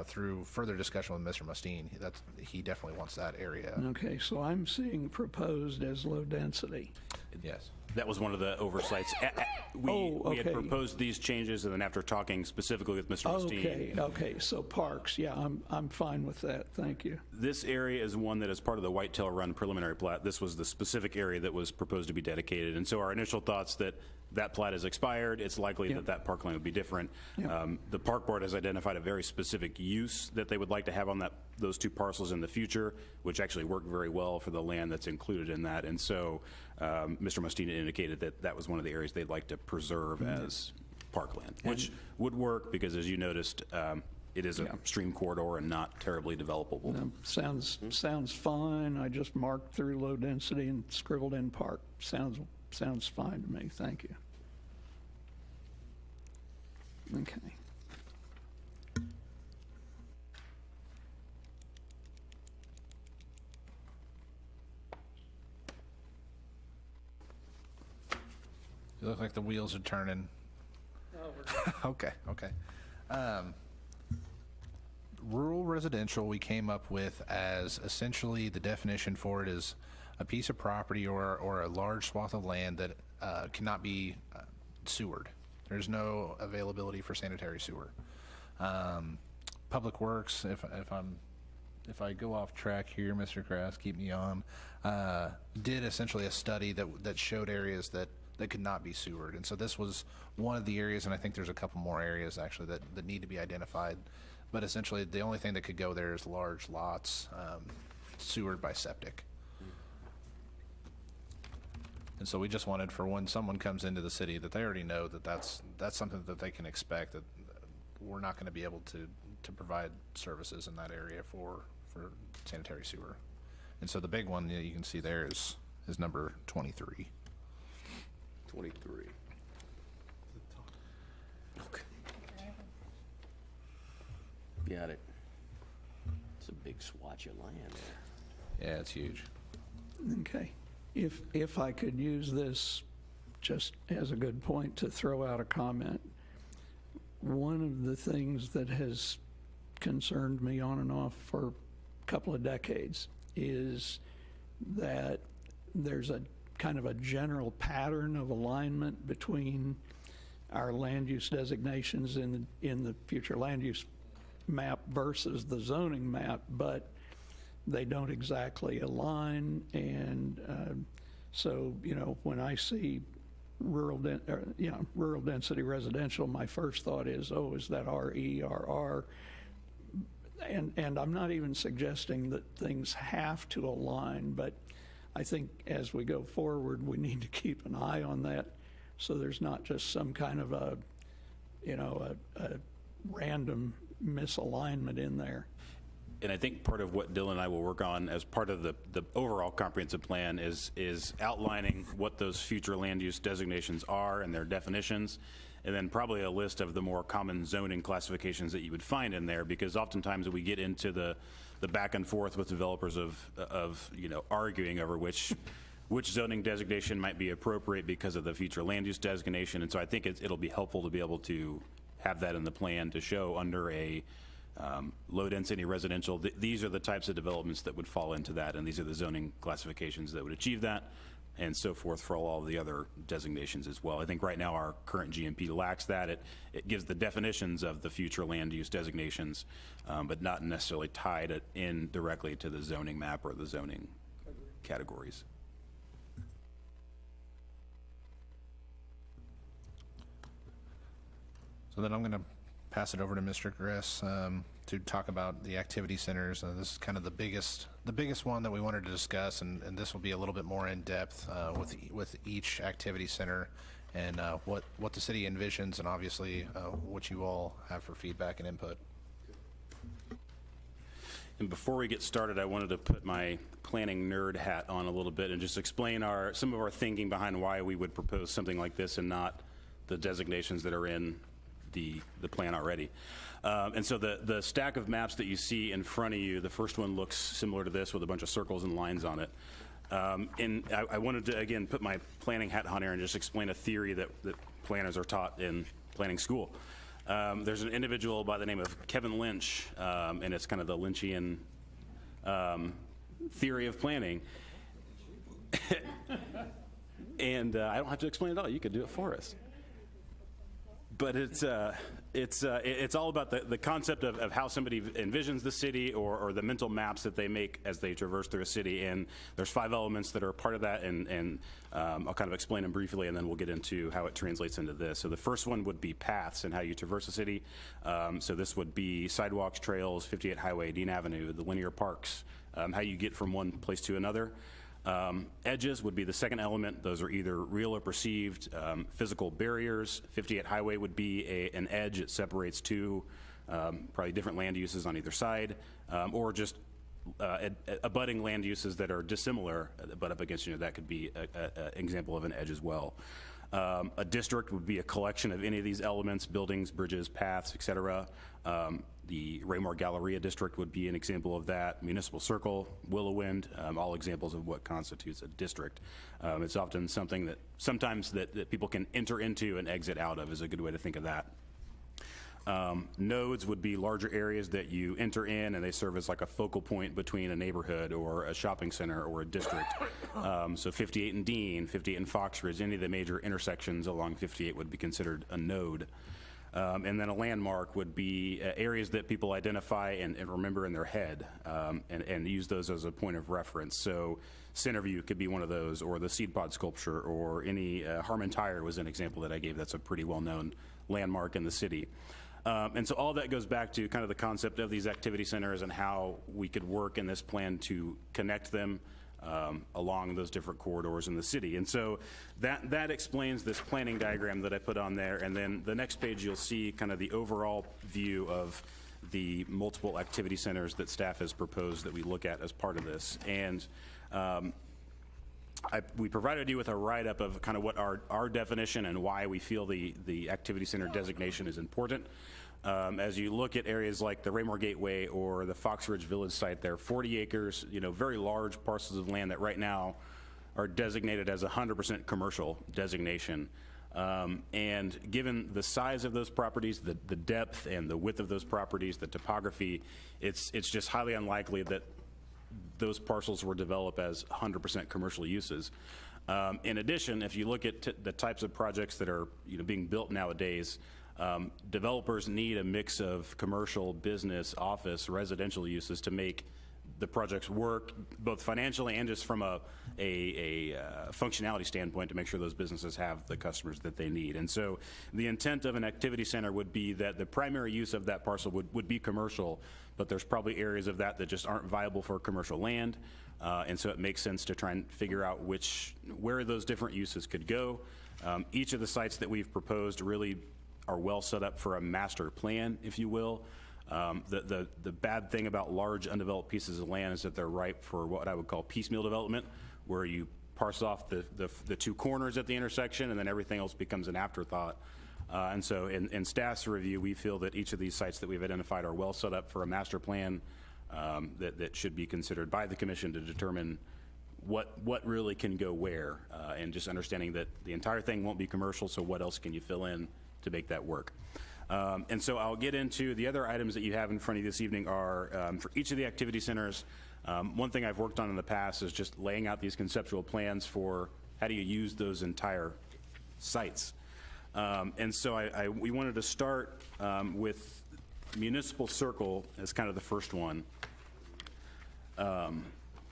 through further discussion with Mr. Mustine, he definitely wants that area. Okay, so I'm seeing proposed as low density. Yes. That was one of the oversights. We had okay. proposed these changes, and then after talking specifically with Mr. Mustine. Okay, so parks, yeah, I'm fine with that, thank you. This area is one that is part of the Whitetail Run preliminary plat. This was the specific area that was proposed to be dedicated. And so our initial thoughts that plat is expired, it's likely Yeah. that parkland would be different. Yeah. The park board has identified a very specific use that they would like to have on those two parcels in the future, which actually work very well for the land that's included in that. And so Mr. Mustine indicated that was one of the areas they'd like to preserve as parkland, which would work because, as you noticed, it is a stream corridor and not terribly developable. Sounds fine, I just marked through low density and scribbled in park. Sounds fine to me, thank you. Okay. You look like the wheels are turning. Okay. Rural residential, we came up with as essentially the definition for it is a piece of property or a large swath of land that cannot be sewered. There's no availability for sanitary sewer. Public Works, if I go off track here, Mr. Krass, keep me on, did essentially a study that showed areas that could not be sewered. And so this was one of the areas, and I think there's a couple more areas actually that need to be identified. But essentially, the only thing that could go there is large lots sewered by septic. And so we just wanted for when someone comes into the city that they already know that that's something that they can expect, that we're not going to be able to provide services in that area for sanitary sewer. And so the big one that you can see there is number 23. 23. Okay. Got it. It's a big swatch of land there. Yeah, it's huge. Okay. If I could use this just as a good point to throw out a comment, one of the things that has concerned me on and off for a couple of decades is that there's a kind of a general pattern of alignment between our land use designations in the future land use map versus the zoning map, but they don't exactly align. And so, when I see rural density residential, my first thought is, oh, is that RE or R? And I'm not even suggesting that things have to align, but I think as we go forward, we need to keep an eye on that, so there's not just some kind of a random misalignment in there. And I think part of what Dylan and I will work on as part of the overall comprehensive plan is outlining what those future land use designations are and their definitions, and then probably a list of the more common zoning classifications that you would find in there, because oftentimes we get into the back and forth with developers of arguing over which zoning designation might be appropriate because of the future land use designation. And so I think it'll be helpful to be able to have that in the plan to show under a low-density residential, these are the types of developments that would fall into that, and these are the zoning classifications that would achieve that, and so forth for all of the other designations as well. I think right now our current GMP lacks that. It gives the definitions of the future land use designations, but not necessarily tied it in directly to the zoning map or the zoning categories. So then I'm going to pass it over to Mr. Gress to talk about the activity centers. This is kind of the biggest one that we wanted to discuss, and this will be a little bit more in depth with each activity center and what the city envisions, and obviously what you all have for feedback and input. And before we get started, I wanted to put my planning nerd hat on a little bit and just explain some of our thinking behind why we would propose something like this and not the designations that are in the plan already. And so the stack of maps that you see in front of you, the first one looks similar to this with a bunch of circles and lines on it. And I wanted to, again, put my planning hat on here and just explain a theory that planners are taught in planning school. There's an individual by the name of Kevin Lynch, and it's kind of the Lynchian theory of planning. And I don't have to explain it all. You could do it for us. But it's all about the concept of how somebody envisions the city or the mental maps that they make as they traverse through a city. And there's 5 elements that are part of that, and I'll kind of explain them briefly, and then we'll get into how it translates into this. So the first one would be paths and how you traverse a city. So this would be sidewalks, trails, 58 Highway, Dean Avenue, the linear parks, how you get from one place to another. Edges would be the second element. Those are either real or perceived physical barriers. 58 Highway would be an edge. It separates two probably different land uses on either side, or just abutting land uses that are dissimilar but up against, that could be an example of an edge as well. A district would be a collection of any of these elements: buildings, bridges, paths, etc. The Raymore Galleria District would be an example of that. Municipal Circle, Willowwind, all examples of what constitutes a district. It's often something that sometimes that people can enter into and exit out of is a good way to think of that. Nodes would be larger areas that you enter in and they serve as like a focal point between a neighborhood or a shopping center or a district. So 58 and Dean, 58 and Foxridge, any of the major intersections along 58 would be considered a node. And then a landmark would be areas that people identify and remember in their head and use those as a point of reference. So Centerview could be one of those, or the Seed Pod sculpture, or any Harmon Tire was an example that I gave. That's a pretty well-known landmark in the city. And so all that goes back to kind of the concept of these activity centers and how we could work in this plan to connect them along those different corridors in the city. And so that explains this planning diagram that I put on there. And then the next page, you'll see kind of the overall view of the multiple activity centers that staff has proposed that we look at as part of this. And we provided you with a write-up of kind of what our definition and why we feel the activity center designation is important. As you look at areas like the Raymore Gateway or the Foxridge Village site, there are 40 acres, very large parcels of land that right now are designated as 100% commercial designation. And given the size of those properties, the depth and the width of those properties, the topography, it's just highly unlikely that those parcels were developed as 100% commercial uses. In addition, if you look at the types of projects that are being built nowadays, developers need a mix of commercial, business, office, residential uses to make the projects work, both financially and just from a functionality standpoint, to make sure those businesses have the customers that they need. And so the intent of an activity center would be that the primary use of that parcel would be commercial, but there's probably areas of that just aren't viable for commercial land. And so it makes sense to try and figure out where those different uses could go. Each of the sites that we've proposed really are well set up for a master plan, if you will. The bad thing about large undeveloped pieces of land is that they're ripe for what I would call piecemeal development, where you parse off the two corners at the intersection and then everything else becomes an afterthought. And so in staff's review, we feel that each of these sites that we've identified are well set up for a master plan that should be considered by the commission to determine what really can go where, and just understanding that the entire thing won't be commercial, so what else can you fill in to make that work. And so I'll get into the other items that you have in front of you this evening are for each of the activity centers. One thing I've worked on in the past is just laying out these conceptual plans for how do you use those entire sites. And so we wanted to start with Municipal Circle as kind of the first one, where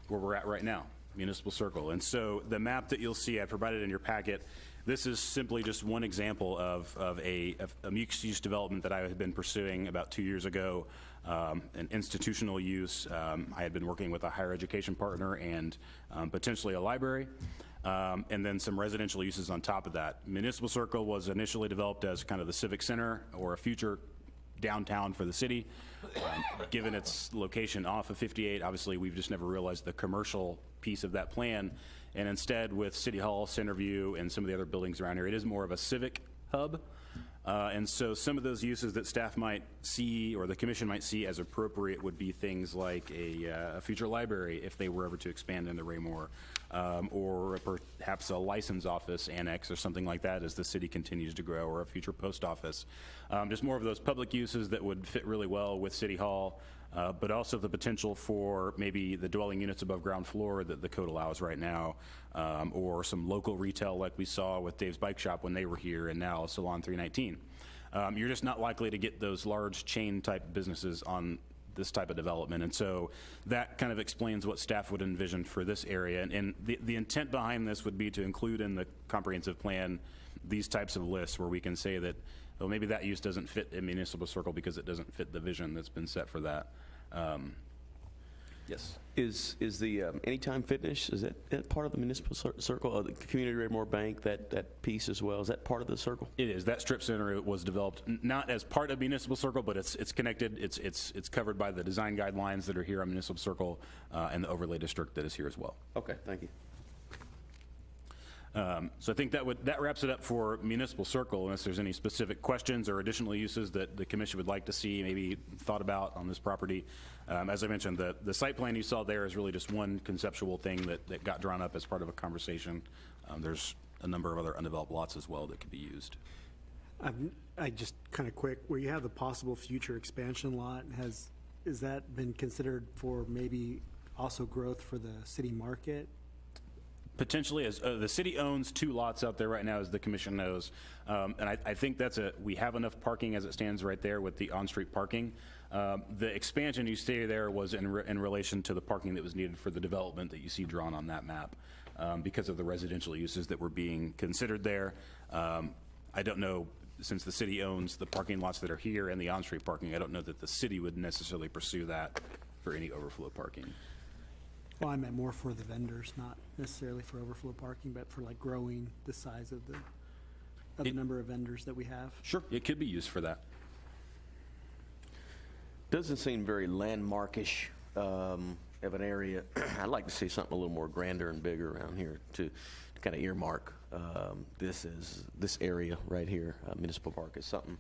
we're at right now, Municipal Circle. And so the map that you'll see, I provided in your packet, this is simply just one example of a mixed-use development that I had been pursuing about 2 years ago, an institutional use. I had been working with a higher education partner and potentially a library, and then some residential uses on top of that. Municipal Circle was initially developed as kind of the civic center or a future downtown for the city. Given its location off of 58, obviously we've just never realized the commercial piece of that plan. And instead, with City Hall, Centerview, and some of the other buildings around here, it is more of a civic hub. And so some of those uses that staff might see or the commission might see as appropriate would be things like a future library if they were ever to expand into Raymore, or perhaps a license office annex or something like that as the city continues to grow, or a future post office. Just more of those public uses that would fit really well with City Hall. But also the potential for maybe the dwelling units above ground floor that the code allows right now, or some local retail like we saw with Dave's Bike Shop when they were here, and now Salon 319. You're just not likely to get those large chain type businesses on this type of development. And so that kind of explains what staff would envision for this area. And the intent behind this would be to include in the comprehensive plan these types of lists where we can say that, well, maybe that use doesn't fit in Municipal Circle because it doesn't fit the vision that's been set for that. Yes. Is the Anytime Fitness, is that part of the Municipal Circle, the Community Raymore Bank, that piece as well? Is that part of the circle? It is. That strip center was developed not as part of Municipal Circle, but it's connected. It's covered by the design guidelines that are here on Municipal Circle, and the overlay district that is here as well. Okay, thank you. So I think that wraps it up for Municipal Circle, unless there's any specific questions or additional uses that the commission would like to see, maybe thought about on this property. As I mentioned, the site plan you saw there is really just one conceptual thing that got drawn up as part of a conversation. There's a number of other undeveloped lots as well that could be used. I just kind of quick, where you have the possible future expansion lot, has that been considered for maybe also growth for the city market? Potentially, as the city owns 2 lots out there right now, as the commission knows, and I think we have enough parking as it stands right there with the on-street parking. The expansion you see there was in relation to the parking that was needed for the development that you see drawn on that map, because of the residential uses that were being considered there. I don't know, since the city owns the parking lots that are here and the on-street parking, I don't know that the city would necessarily pursue that for any overflow parking. Well, I meant more for the vendors, not necessarily for overflow parking, but for like growing the size of the number of vendors that we have. Sure, it could be used for that. Doesn't seem very landmarkish of an area. I'd like to see something a little more grander and bigger around here to kind of earmark this area right here. Municipal Park is something,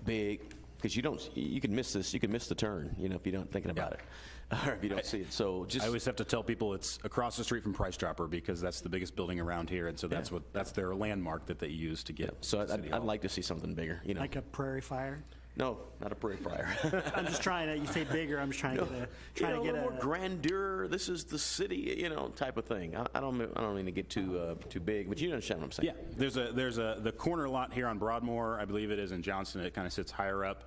big, because you can miss this, you can miss the turn, if you don't thinking about it, or if you don't see it. So just I always have to tell people it's across the street from Price Chopper because that's the biggest building around here, and so that's their landmark that they use to get. So to City I'd Hall. like to see something bigger. Like a prairie fire? No, not a prairie fire. I'm just trying to, you say bigger, I'm just trying to get a little more grandeur. This is the city, type of thing. I don't mean to get too big, but you understand what I'm saying. Yeah, there's the corner lot here on Broadmoor, I believe it is in Johnston. It kind of sits higher up.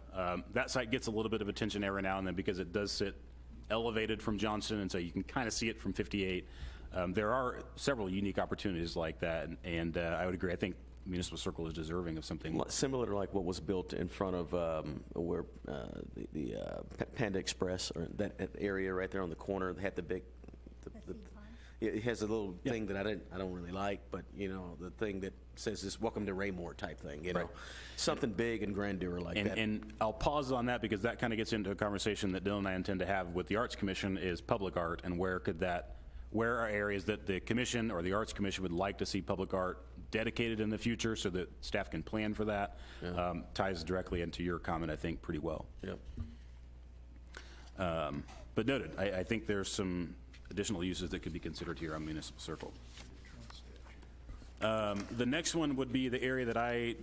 That site gets a little bit of attention every now and then because it does sit elevated from Johnston, and so you can kind of see it from 58. There are several unique opportunities like that, and I would agree. I think Municipal Circle is deserving of something similar to like what was built in front of where the Panda Express, or that area right there on the corner. They had the big. It has a little thing that I don't really like, but the thing that says this "Welcome to Raymore" type thing. Right. Something big and grandeur like that. And I'll pause on that because that kind of gets into a conversation that Dylan and I intend to have with the Arts Commission is public art, and where are areas that the commission or the Arts Commission would like to see public art dedicated in the future so that staff can plan for that. Ties directly into your comment, I think, pretty well. Yep. But noted, I think there's some additional uses that could be considered here on Municipal Circle. The next one would be the area that I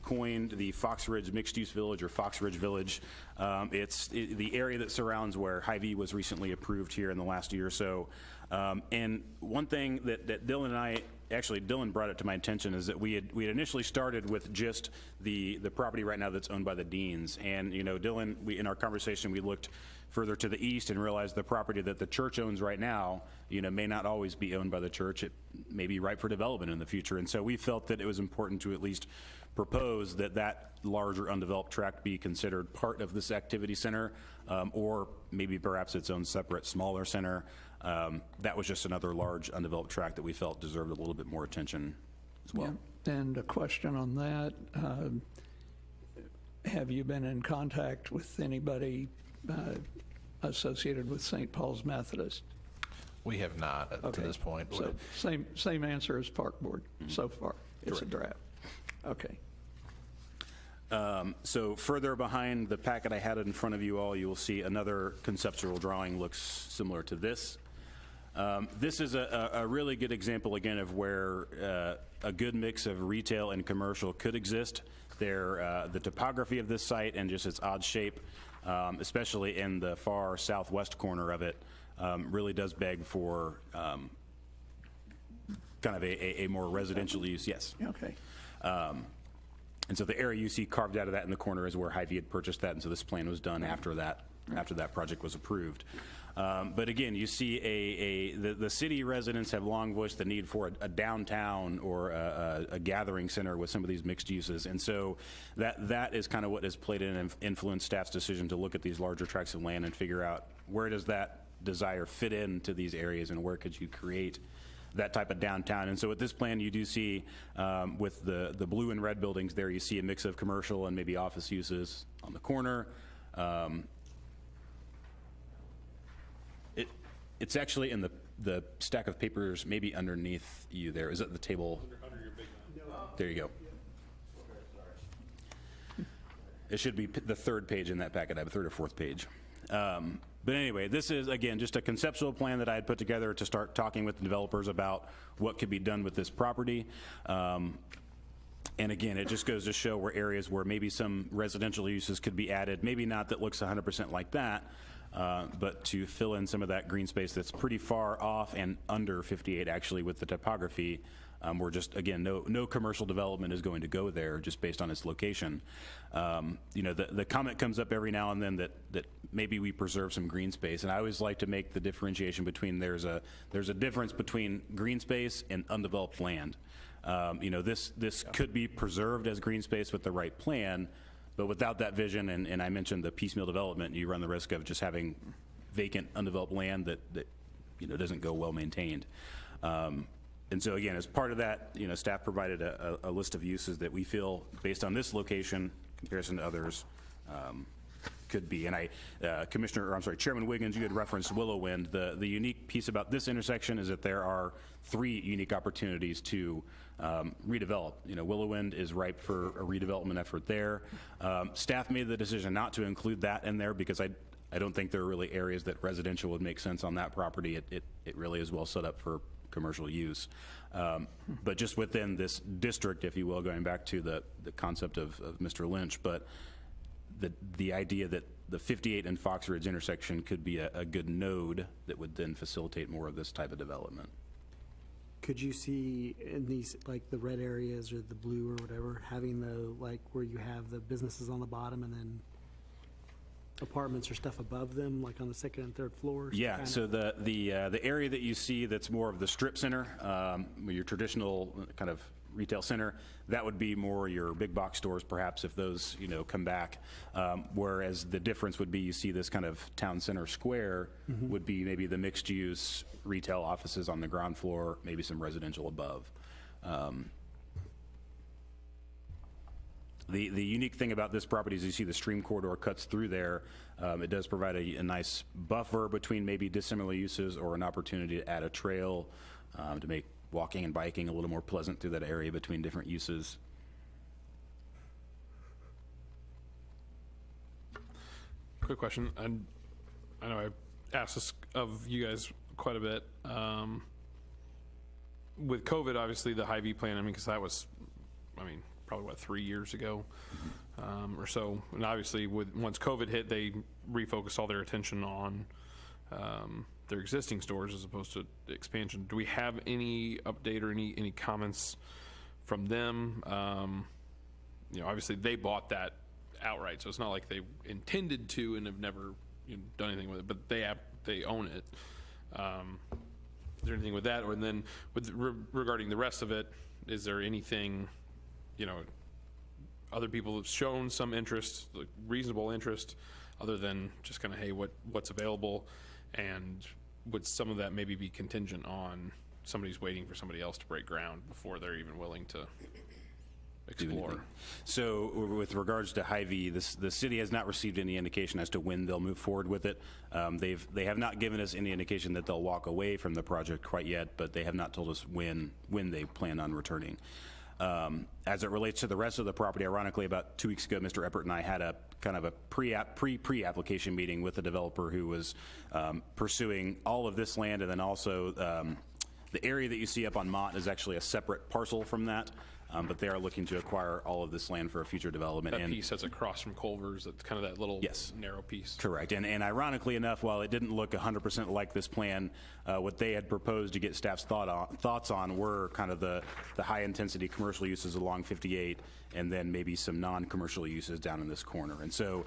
coined the Fox Ridge Mixed Use Village, or Fox Ridge Village. It's the area that surrounds where Hy-Vee was recently approved here in the last year or so. And one thing that Dylan and I, actually Dylan brought it to my attention, is that we had initially started with just the property right now that's owned by the Deans. And Dylan, in our conversation, we looked further to the east and realized the property that the church owns right now, may not always be owned by the church. It may be ripe for development in the future. And so we felt that it was important to at least propose that larger undeveloped tract be considered part of this activity center, or maybe perhaps its own separate smaller center. That was just another large undeveloped tract that we felt deserved a little bit more attention as well. Yeah. And a question on that, have you been in contact with anybody associated with St. Paul's Methodist? We have not to this point. So same answer as Park Board so far. It's a draft. Okay. So further behind the packet I had in front of you all, you will see another conceptual drawing looks similar to this. This is a really good example, again, of where a good mix of retail and commercial could exist. The topography of this site and just its odd shape, especially in the far southwest corner of it, really does beg for kind of a more residential use. Yes. Okay. And so the area you see carved out of that in the corner is where Hy-Vee had purchased that, and so this plan was done after that project was approved. But again, you see the city residents have long voiced the need for a downtown or a gathering center with some of these mixed uses, and so that is kind of what has played in and influenced staff's decision to look at these larger tracts of land and figure out where does that desire fit into these areas and where could you create that type of downtown. And so with this plan, you do see with the blue and red buildings there, you see a mix of commercial and maybe office uses on the corner. It's actually in the stack of papers maybe underneath you there. Is it the table? There you go. It should be the third page in that packet. I have a third or fourth page. But anyway, this is, again, just a conceptual plan that I had put together to start talking with the developers about what could be done with this property. And again, it just goes to show where areas where maybe some residential uses could be added, maybe not that looks 100% like that, but to fill in some of that green space that's pretty far off and under 58 actually with the topography. We're just, again, no commercial development is going to go there just based on its location. You know, the comment comes up every now and then that maybe we preserve some green space, and I always like to make the differentiation between there's a difference between green space and undeveloped land. You know, this could be preserved as green space with the right plan, but without that vision, and I mentioned the piecemeal development, you run the risk of just having vacant, undeveloped land that you know, doesn't go well maintained. And so again, as part of that, you know, staff provided a list of uses that we feel, based on this location, in comparison to others, could be. And Chairman Wiggins, you had referenced Willow Wind. The unique piece about this intersection is that there are 3 unique opportunities to redevelop. You know, Willow Wind is ripe for a redevelopment effort there. Staff made the decision not to include that in there because I don't think there are really areas that residential would make sense on that property. It really is well set up for commercial use. But just within this district, if you will, going back to the concept of Mr. Lynch, but the idea that the 58 and Fox Ridge intersection could be a good node that would then facilitate more of this type of development. Could you see in these, like the red areas or the blue or whatever, having the, like where you have the businesses on the bottom and then apartments or stuff above them, like on the second and third floors? Yeah, kind so of? the area that you see that's more of the strip center, your traditional kind of retail center, that would be more your big box stores perhaps if those, you know, come back. Whereas the difference would be you see this kind of town center square would be maybe the mixed use retail offices on the ground floor, maybe some residential above. The unique thing about this property is you see the stream corridor cuts through there. It does provide a nice buffer between maybe dissimilar uses or an opportunity to add a trail to make walking and biking a little more pleasant through that area between different uses. Quick question. I know I asked this of you guys quite a bit. With COVID, obviously the Hy-Vee plan, I mean, because that was, probably what, 3 years ago or so. And obviously once COVID hit, they refocused all their attention on their existing stores as opposed to expansion. Do we have any update or any comments from them? You know, obviously they bought that outright, so it's not like they intended to and have never done anything with it, but they own it. Is there anything with that? Or then regarding the rest of it, is there anything, you know, other people have shown some interest, like reasonable interest, other than just kind of, hey, what's available? And would some of that maybe be contingent on somebody's waiting for somebody else to break ground before they're even willing to explore? So with regards to Hy-Vee, the city has not received any indication as to when they'll move forward with it. They have not given us any indication that they'll walk away from the project quite yet, but they have not told us when they plan on returning. As it relates to the rest of the property, ironically, about 2 weeks ago, Mr. Eppert and I had a kind of a pre-application meeting with the developer who was pursuing all of this land, and then also the area that you see up on Mott is actually a separate parcel from that. But they are looking to acquire all of this land for a future development. That piece that's across from Culver's, that's kind of that little narrow piece. Correct. And ironically enough, while it didn't look 100% like this plan, what they had proposed to get staff's thoughts on were kind of the high-intensity commercial uses along 58, and then maybe some non-commercial uses down in this corner. And so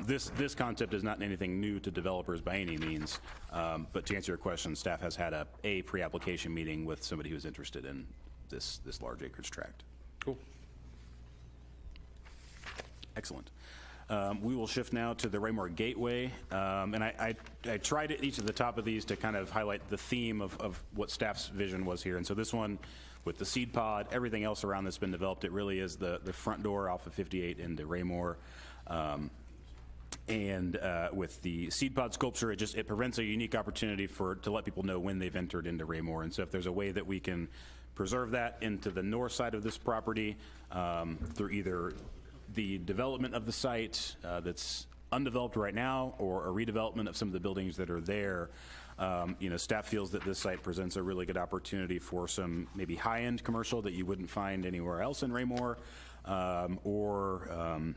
this concept is not anything new to developers by any means. But to answer your question, staff has had a pre-application meeting with somebody who's interested in this large acreage tract. Cool. Excellent. We will shift now to the Raymore Gateway. And I tried at each of the top of these to kind of highlight the theme of what staff's vision was here. And so this one, with the seed pod, everything else around that's been developed, it really is the front door off of 58 into Raymore. And with the seed pod sculpture, it prevents a unique opportunity to let people know when they've entered into Raymore. And so if there's a way that we can preserve that into the north side of this property through either the development of the site that's undeveloped right now or a redevelopment of some of the buildings that are there, staff feels that this site presents a really good opportunity for some maybe high-end commercial that you wouldn't find anywhere else in Raymore, or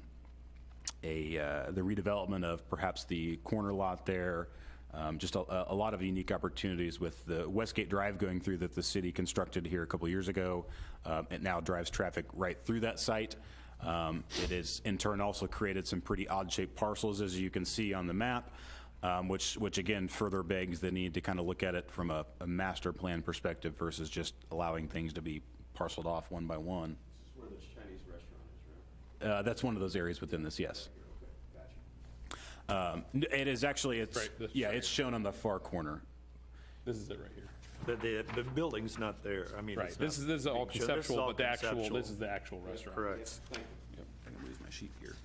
the redevelopment of perhaps the corner lot there. Just a lot of unique opportunities with the Westgate Drive going through that the city constructed here a couple years ago. It now drives traffic right through that site. It has in turn also created some pretty odd-shaped parcels, as you can see on the map, which again further begs the need to kind of look at it from a master plan perspective versus just allowing things to be parceled off one by one. This is where this Chinese restaurant is, right? That's one of those areas within this, yes. It is actually, it's shown on the far corner. This is it right here. The building's not there. I mean, Right, it's this not is all being shown. This is conceptual, all but the actual, conceptual. this is the actual restaurant. Correct. I can lose my sheet here.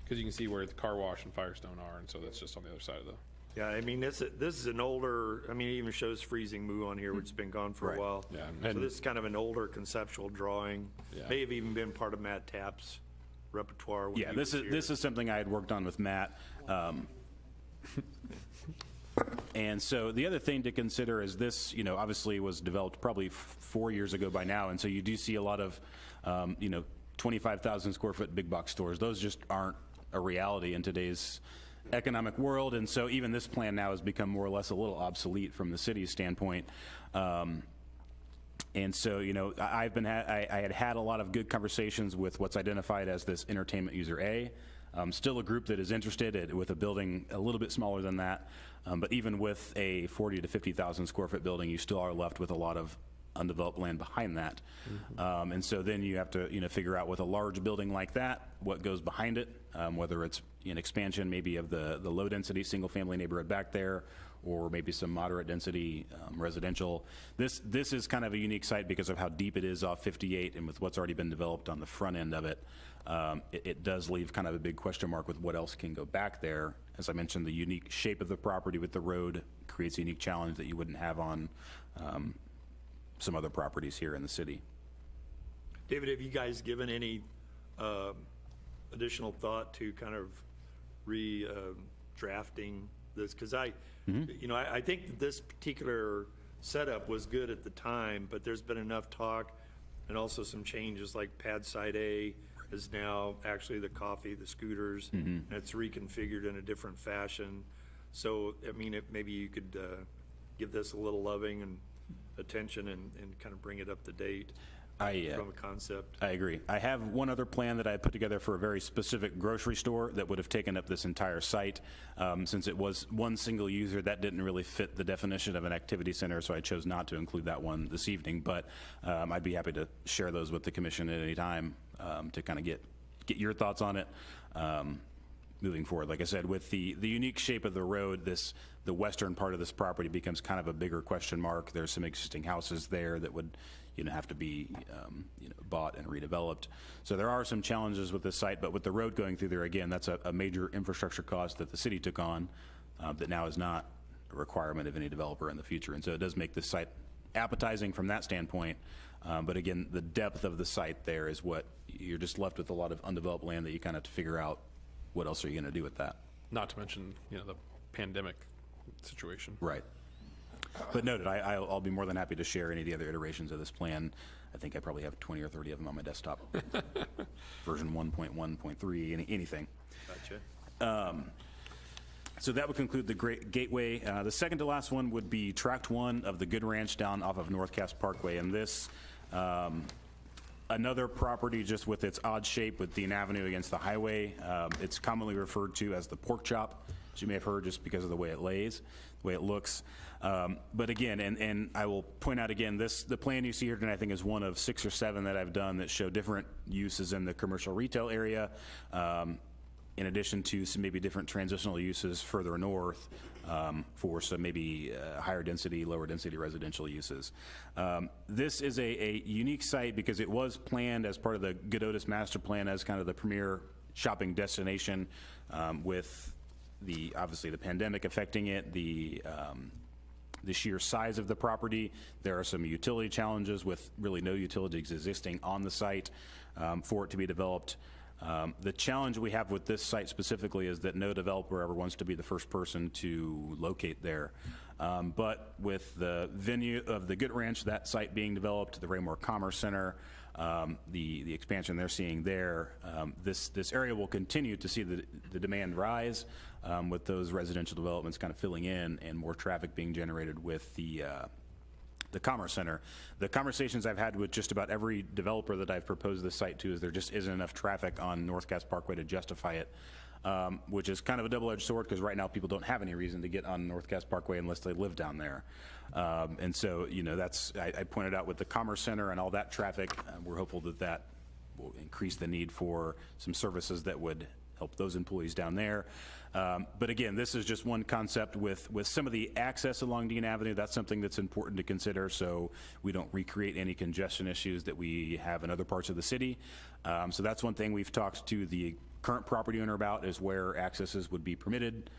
Because you can see where the car wash and Firestone are, and so that's just on the other side of the, Yeah, I mean, this is an older, I mean, it even shows Freezing Moo on here, which has been gone for Right. a while. Yeah, So and- this is kind of an older conceptual drawing. Yeah. May have even been part of Matt Tapp's repertoire. when Yeah, he this was is here. something I had worked on with Matt. And so the other thing to consider is this, obviously was developed probably 4 years ago by now, and so you do see a lot of, 25,000 square foot big box stores. Those just aren't a reality in today's economic world, and so even this plan now has become more or less a little obsolete from the city's standpoint. And so, I had had a lot of good conversations with what's identified as this entertainment user A. Still a group that is interested with a building a little bit smaller than that. But even with a 40 to 50,000 square foot building, you still are left with a lot of undeveloped land behind that. And so then you have to, figure out with a large building like that, what goes behind it, whether it's an expansion maybe of the low density single family neighborhood back there, or maybe some moderate density residential. This is kind of a unique site because of how deep it is off 58, and with what's already been developed on the front end of it, it does leave kind of a big question mark with what else can go back there. As I mentioned, the unique shape of the property with the road creates a unique challenge that you wouldn't have on some other properties here in the city. David, have you guys given any additional thought to kind of drafting this? Because I think that this particular setup was good at the time, but there's been enough talk and also some changes, like pad side A is now actually the coffee, the scooters, and it's reconfigured in a different fashion. So, I mean, maybe you could give this a little loving and attention and kind of bring it up to date from a concept. I agree. I have one other plan that I put together for a very specific grocery store that would have taken up this entire site. Since it was one single user, that didn't really fit the definition of an activity center, so I chose not to include that one this evening. But I'd be happy to share those with the commission at any time to kind of get your thoughts on it moving forward. Like I said, with the unique shape of the road, the western part of this property becomes kind of a bigger question mark. There's some existing houses there that would have to be bought and redeveloped. So there are some challenges with this site, but with the road going through there, again, that's a major infrastructure cost that the city took on that now is not a requirement of any developer in the future. And so it does make this site appetizing from that standpoint. But again, the depth of the site there is what you're just left with, a lot of undeveloped land that you kind of have to figure out what else are you going to do with that. not to mention, the pandemic situation. Right. But noted, I'll be more than happy to share any of the other iterations of this plan. I think I probably have 20 or 30 of them on my desktop. Version 1.1.3, anything. Gotcha. So that would conclude the Great Gateway. The second to last one would be Tract 1 of the Good Ranch down off of North Cass Parkway. And this, another property just with its odd shape with Dean Avenue against the highway. It's commonly referred to as the pork chop, as you may have heard, just because of the way it lays, the way it looks. But again, and I will point out again, the plan you see here tonight, I think, is one of 6 or 7 that I've done that show different uses in the commercial retail area, in addition to some maybe different transitional uses further north for some maybe higher density, lower density residential uses. This is a unique site because it was planned as part of the Good Otis Master Plan as kind of the premier shopping destination with obviously the pandemic affecting it, the sheer size of the property. There are some utility challenges with really no utilities existing on the site for it to be developed. The challenge we have with this site specifically is that no developer ever wants to be the first person to locate there. But with the venue of the Good Ranch, that site being developed, the Raymore Commerce Center, the expansion they're seeing there, this area will continue to see the demand rise with those residential developments kind of filling in and more traffic being generated with the Commerce Center. The conversations I've had with just about every developer that I've proposed this site to is there just isn't enough traffic on North Cass Parkway to justify it, which is kind of a double-edged sword because right now people don't have any reason to get on North Cass Parkway unless they live down there. And so, you know, I pointed out with the Commerce Center and all that traffic, we're hopeful that that will increase the need for some services that would help those employees down there. But again, this is just one concept with some of the access along Dean Avenue. That's something that's important to consider so we don't recreate any congestion issues that we have in other parts of the city. So that's one thing we've talked to the current property owner about is where accesses would be permitted,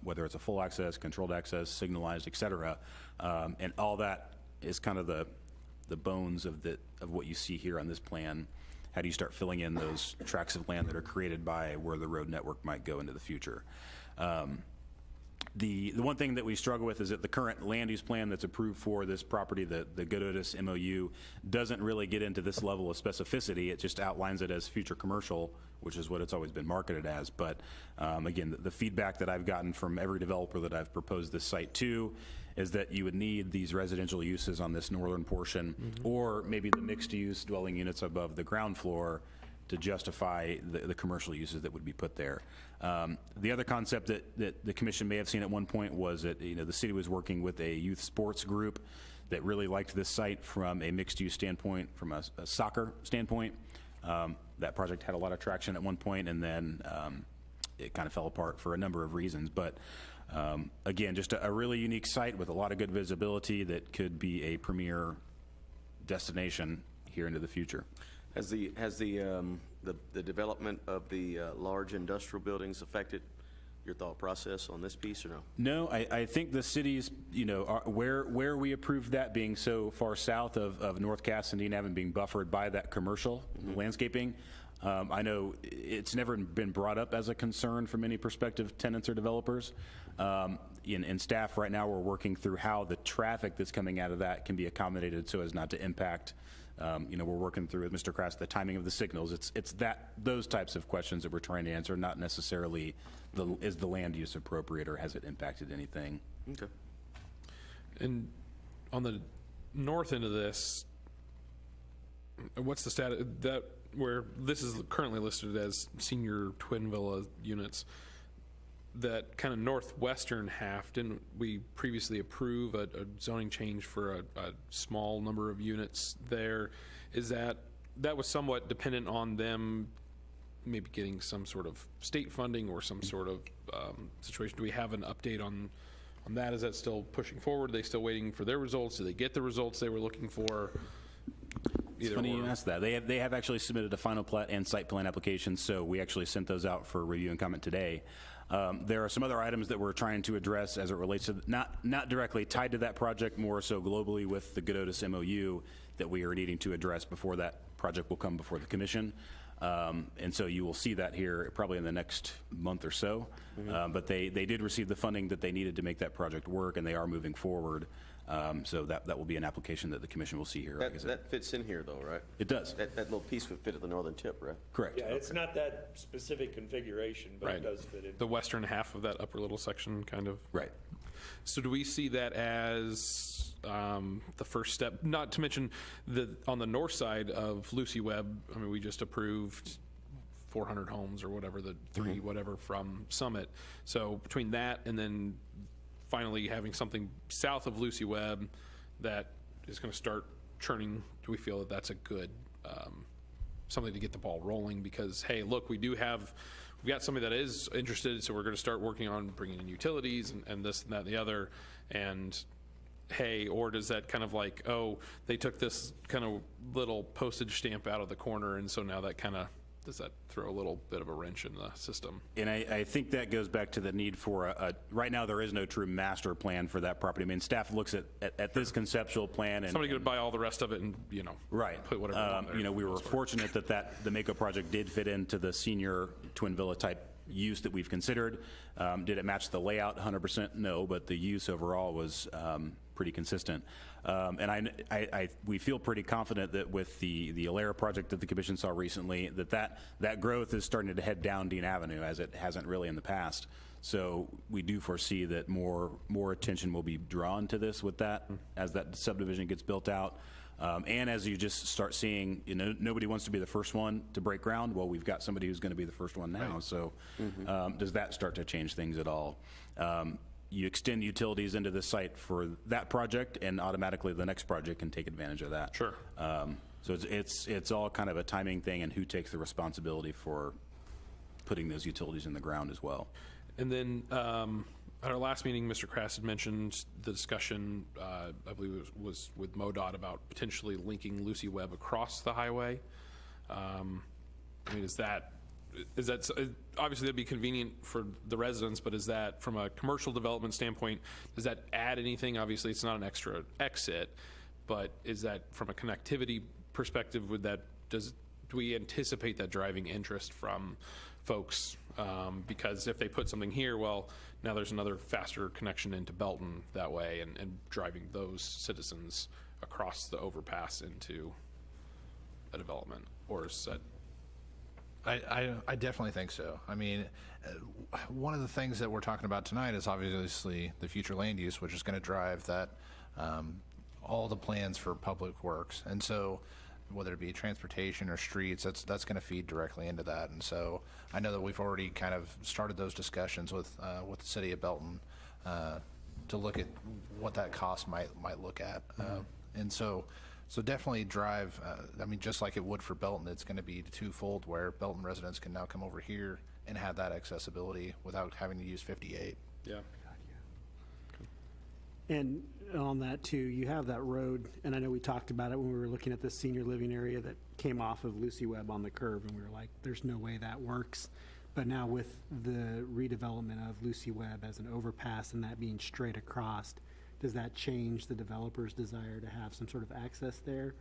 whether it's a full access, controlled access, signalized, et cetera. And all that is kind of the bones of what you see here on this plan. How do you start filling in those tracts of land that are created by where the road network might go into the future? The one thing that we struggle with is that the current land use plan that's approved for this property, the Good Otis MOU, doesn't really get into this level of specificity. It just outlines it as future commercial, which is what it's always been marketed as. But again, the feedback that I've gotten from every developer that I've proposed this site to is that you would need these residential uses on this northern portion, or maybe the mixed-use dwelling units above the ground floor to justify the commercial uses that would be put there. The other concept that the commission may have seen at one point was that the city was working with a youth sports group that really liked this site from a mixed-use standpoint, from a soccer standpoint. That project had a lot of traction at one point, and then it kind of fell apart for a number of reasons. But again, just a really unique site with a lot of good visibility that could be a premier destination here into the future. Has the development of the large industrial buildings affected your thought process on this piece or no? No, I think the cities, where we approved that being so far south of North Cass and Dean Avenue being buffered by that commercial landscaping, I know it's never been brought up as a concern from any prospective tenants or developers. In staff right now, we're working through how the traffic that's coming out of that can be accommodated so as not to impact. We're working through with Mr. Krass the timing of the signals. It's those types of questions that we're trying to answer, not necessarily is the land use appropriate or has it impacted anything. Okay. And on the north end of this, what's the status that where this is currently listed as senior twin villa units? That kind of northwestern half, didn't we previously approve a zoning change for a small number of units there? Is that was somewhat dependent on them maybe getting some sort of state funding or some sort of situation? Do we have an update on that? Is that still pushing forward? Are they still waiting for their results? Do they get the results they were looking for? It's funny you asked that. They have actually submitted a final plat and site plan application, so we actually sent those out for review and comment today. There are some other items that we're trying to address as it relates to, not directly tied to that project, more so globally with the Good Otis MOU that we are needing to address before that project will come before the commission. And so you will see that here probably in the next month or so. But they did receive the funding that they needed to make that project work, and they are moving forward. So that will be an application that the commission will see here. That fits in here though, right? It does. That little piece would fit at the northern tip, right? Correct. Yeah, it's not that specific configuration, but it does fit in. The western half of that upper little section, kind of. Right. So do we see that as the first step? Not to mention on the north side of Lucy Webb, I mean, we just approved 400 homes or whatever, the three, whatever from Summit. So between that and then finally having something south of Lucy Webb that is going to start churning, do we feel that that's a good something to get the ball rolling? Because, hey, look, we've got somebody that is interested, so we're going to start working on bringing in utilities and this and that and the other. And, hey, or does that kind of like, oh, they took this kind of little postage stamp out of the corner, and so now that kind of does that throw a little bit of a wrench in the system? And I think that goes back to the need for right now, there is no true master plan for that property. I mean, staff looks at this conceptual plan and. Somebody could buy all the rest of it and, you know, Right. put whatever on there. You know, we were fortunate that the Mako project did fit into the senior twin villa type use that we've considered. Did it match the layout 100%? No, but the use overall was pretty consistent. And we feel pretty confident that with the Alera project that the commission saw recently, that growth is starting to head down Dean Avenue as it hasn't really in the past. So we do foresee that more attention will be drawn to this with that as that subdivision gets built out. And as you just start seeing, you know, nobody wants to be the first one to break ground. Well, we've got somebody who's going to be the first one now. So does that start to change things at all? You extend utilities into the site for that project, and automatically the next project can take advantage of that. Sure. So it's all kind of a timing thing and who takes the responsibility for putting those utilities in the ground as well. And then at our last meeting, Mr. Crass had mentioned the discussion, I believe it was with MoDOT, about potentially linking Lucy Webb across the highway. I mean, is that obviously that'd be convenient for the residents, but is that from a commercial development standpoint, does that add anything? Obviously, it's not an extra exit, but is that from a connectivity perspective, do we anticipate that driving interest from folks? Because if they put something here, well, now there's another faster connection into Belton that way, and driving those citizens across the overpass into a development, or is that? I definitely think so. I mean, one of the things that we're talking about tonight is obviously the future land use, which is going to drive that, all the plans for public works. And so whether it be transportation or streets, that's going to feed directly into that. And so I know that we've already kind of started those discussions with the city of Belton to look at what that cost might look at. And so definitely drive, I mean, just like it would for Belton, it's going to be twofold, where Belton residents can now come over here and have that accessibility without having to use 58. Yeah. And on that too, you have that road, and I know we talked about it when we were looking at the senior living area that came off of Lucy Webb on the curve, and we were like, there's no way that works. But now with the redevelopment of Lucy Webb as an overpass and that being straight across, does that change the developer's desire to have some sort of access there?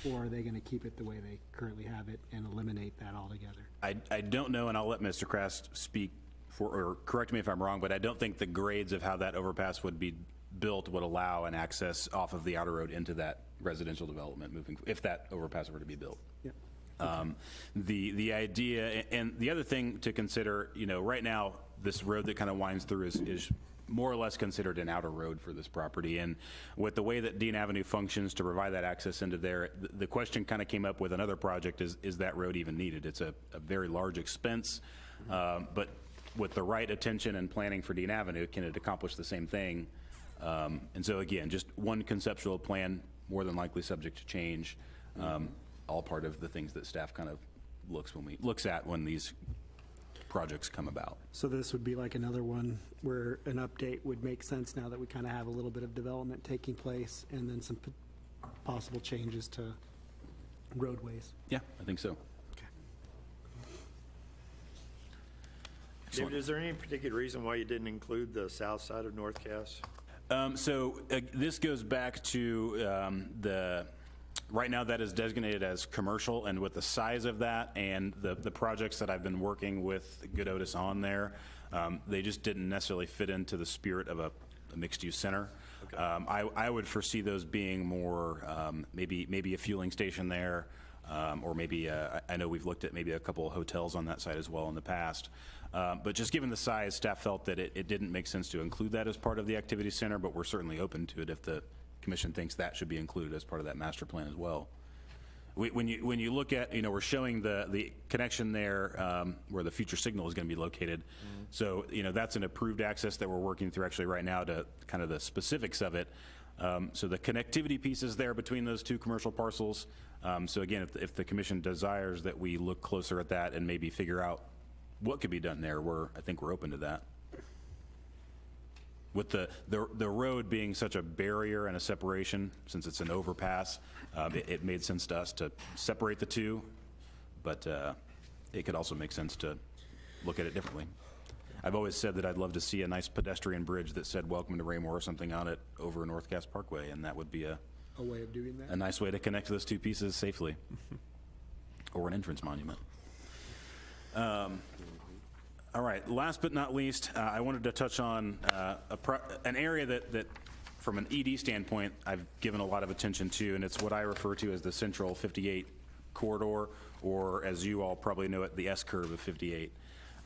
Or are they going to keep it the way they currently have it and eliminate that altogether? I don't know, and I'll let Mr. Crast speak for, or correct me if I'm wrong, but I don't think the grades of how that overpass would be built would allow an access off of the outer road into that residential development moving, if that overpass were to be built. Yep. The idea, and the other thing to consider, you know, right now, this road that kind of winds through is more or less considered an outer road for this property. And with the way that Dean Avenue functions to provide that access into there, the question kind of came up with another project, is that road even needed? It's a very large expense, but with the right attention and planning for Dean Avenue, can it accomplish the same thing? And so again, just one conceptual plan, more than likely subject to change, all part of the things that staff kind of looks at when these projects come about. So this would be like another one where an update would make sense now that we kind of have a little bit of development taking place, and then some possible changes to roadways. Yeah, I think so. David, is there any particular reason why you didn't include the south side of North Cass? This goes back to right now that is designated as commercial, and with the size of that and the projects that I've been working with Good Otis on there, they just didn't necessarily fit into the spirit of a mixed-use center. Okay. I would foresee those being more maybe a fueling station there, or maybe I know we've looked at maybe a couple of hotels on that site as well in the past. But just given the size, staff felt that it didn't make sense to include that as part of the activity center, but we're certainly open to it if the commission thinks that should be included as part of that master plan as well. When you look at, you know, we're showing the connection there where the future signal is going to be located. Mm-hmm. So, you know, that's an approved access that we're working through actually right now to kind of the specifics of it. So the connectivity piece is there between those two commercial parcels. So again, if the commission desires that we look closer at that and maybe figure out what could be done there, I think we're open to that. With the road being such a barrier and a separation, since it's an overpass, it made sense to us to separate the two. But it could also make sense to look at it differently. I've always said that I'd love to see a nice pedestrian bridge that said "Welcome to Raymore" or something on it over North Cass Parkway, and that would be a way of doing a that? nice way to connect those two pieces safely, or an entrance monument. All right, last but not least, I wanted to touch on an area that, from an ED standpoint, I've given a lot of attention to, and it's what I refer to as the Central 58 corridor, or as you all probably know it, the S-curve of 58.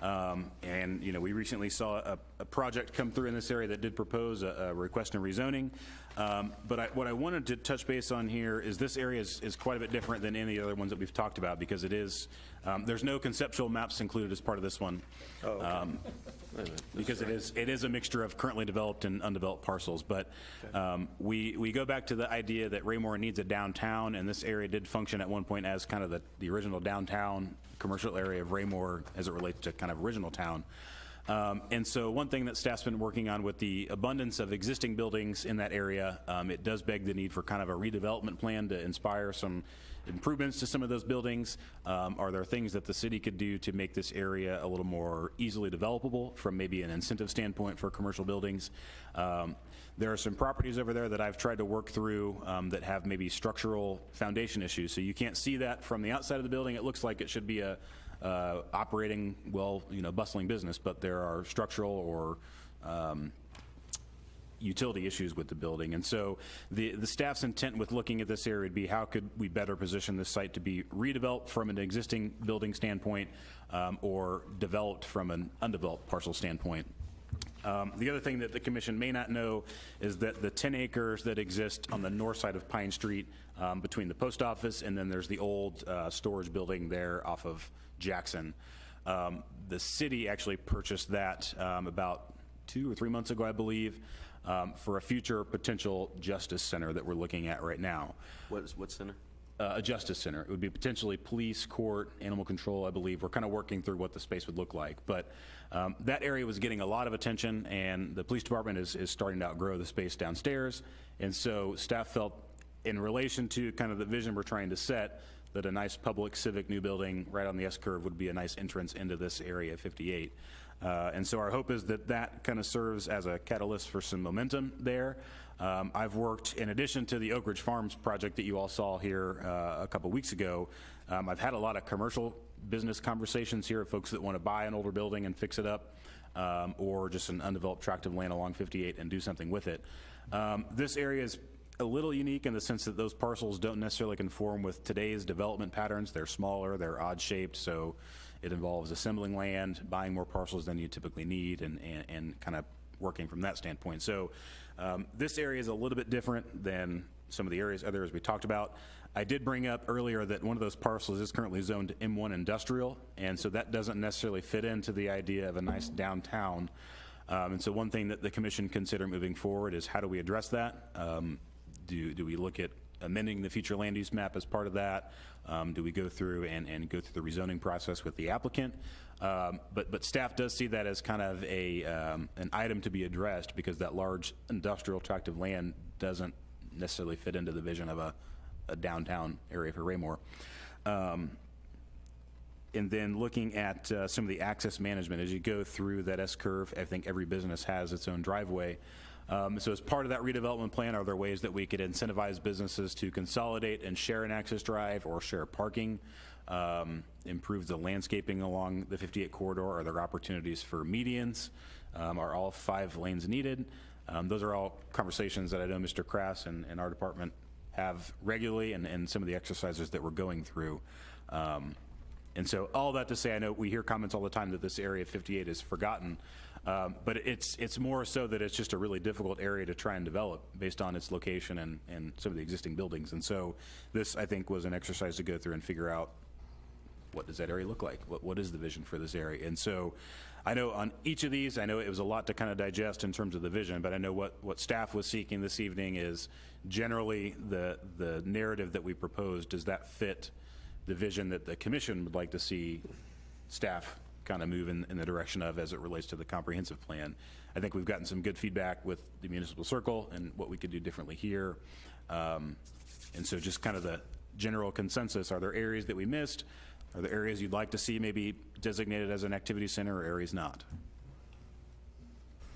And, you know, we recently saw a project come through in this area that did propose a request and rezoning. But what I wanted to touch base on here is this area is quite a bit different than any other ones that we've talked about, because it is, there's no conceptual maps included as part of this one. Because it is a mixture of currently developed and undeveloped parcels. But we go back to the idea that Raymore needs a downtown, and this area did function at one point as kind of the original downtown commercial area of Raymore as it relates to kind of original town. And so one thing that staff's been working on with the abundance of existing buildings in that area, it does beg the need for kind of a redevelopment plan to inspire some improvements to some of those buildings. Are there things that the city could do to make this area a little more easily developable from maybe an incentive standpoint for commercial buildings? There are some properties over there that I've tried to work through that have maybe structural foundation issues. So you can't see that from the outside of the building. It looks like it should be a operating, well, you know, bustling business, but there are structural or utility issues with the building. And so the staff's intent with looking at this area would be, how could we better position this site to be redeveloped from an existing building standpoint, or developed from an undeveloped parcel standpoint. The other thing that the commission may not know is that the 10 acres that exist on the north side of Pine Street, between the post office and then there's the old storage building there off of Jackson. The city actually purchased that about 2 or 3 months ago, I believe, for a future potential justice center that we're looking at right now. What center? A justice center. It would be potentially police, court, animal control, I believe. We're kind of working through what the space would look like. But that area was getting a lot of attention, and the police department is starting to outgrow the space downstairs. And so staff felt, in relation to kind of the vision we're trying to set, that a nice public civic new building right on the S-curve would be a nice entrance into this area, 58. And so our hope is that that kind of serves as a catalyst for some momentum there. I've worked, in addition to the Oak Ridge Farms project that you all saw here a couple weeks ago, I've had a lot of commercial business conversations here of folks that want to buy an older building and fix it up, or just an undeveloped tract of land along 58 and do something with it. This area is a little unique in the sense that those parcels don't necessarily conform with today's development patterns. They're smaller, they're odd shaped, so it involves assembling land, buying more parcels than you typically need, and kind of working from that standpoint. So this area is a little bit different than some of the others we talked about. I did bring up earlier that one of those parcels is currently zoned M1 industrial, and so that doesn't necessarily fit into the idea of a nice downtown. And so one thing that the commission consider moving forward is, how do we address that? Do we look at amending the future land use map as part of that? Do we go through and go through the rezoning process with the applicant? But staff does see that as kind of an item to be addressed, because that large industrial tract of land doesn't necessarily fit into the vision of a downtown area for Raymore. And then looking at some of the access management, as you go through that S-curve, I think every business has its own driveway. So as part of that redevelopment plan, are there ways that we could incentivize businesses to consolidate and share an access drive or share parking, improve the landscaping along the 58 corridor? Are there opportunities for medians? Are all 5 lanes needed? Those are all conversations that I know Mr. Crass and our department have regularly, and some of the exercises that we're going through. And so all that to say, I know we hear comments all the time that this area 58 is forgotten. But it's more so that it's just a really difficult area to try and develop based on its location and some of the existing buildings. And so this, I think, was an exercise to go through and figure out, what does that area look like? What is the vision for this area? And so I know on each of these, I know it was a lot to kind of digest in terms of the vision, but I know what staff was seeking this evening is generally the narrative that we proposed. Does that fit the vision that the commission would like to see staff kind of move in the direction of as it relates to the comprehensive plan? I think we've gotten some good feedback with the municipal circle and what we could do differently here. And so just kind of the general consensus, are there areas that we missed? Are there areas you'd like to see maybe designated as an activity center or areas not?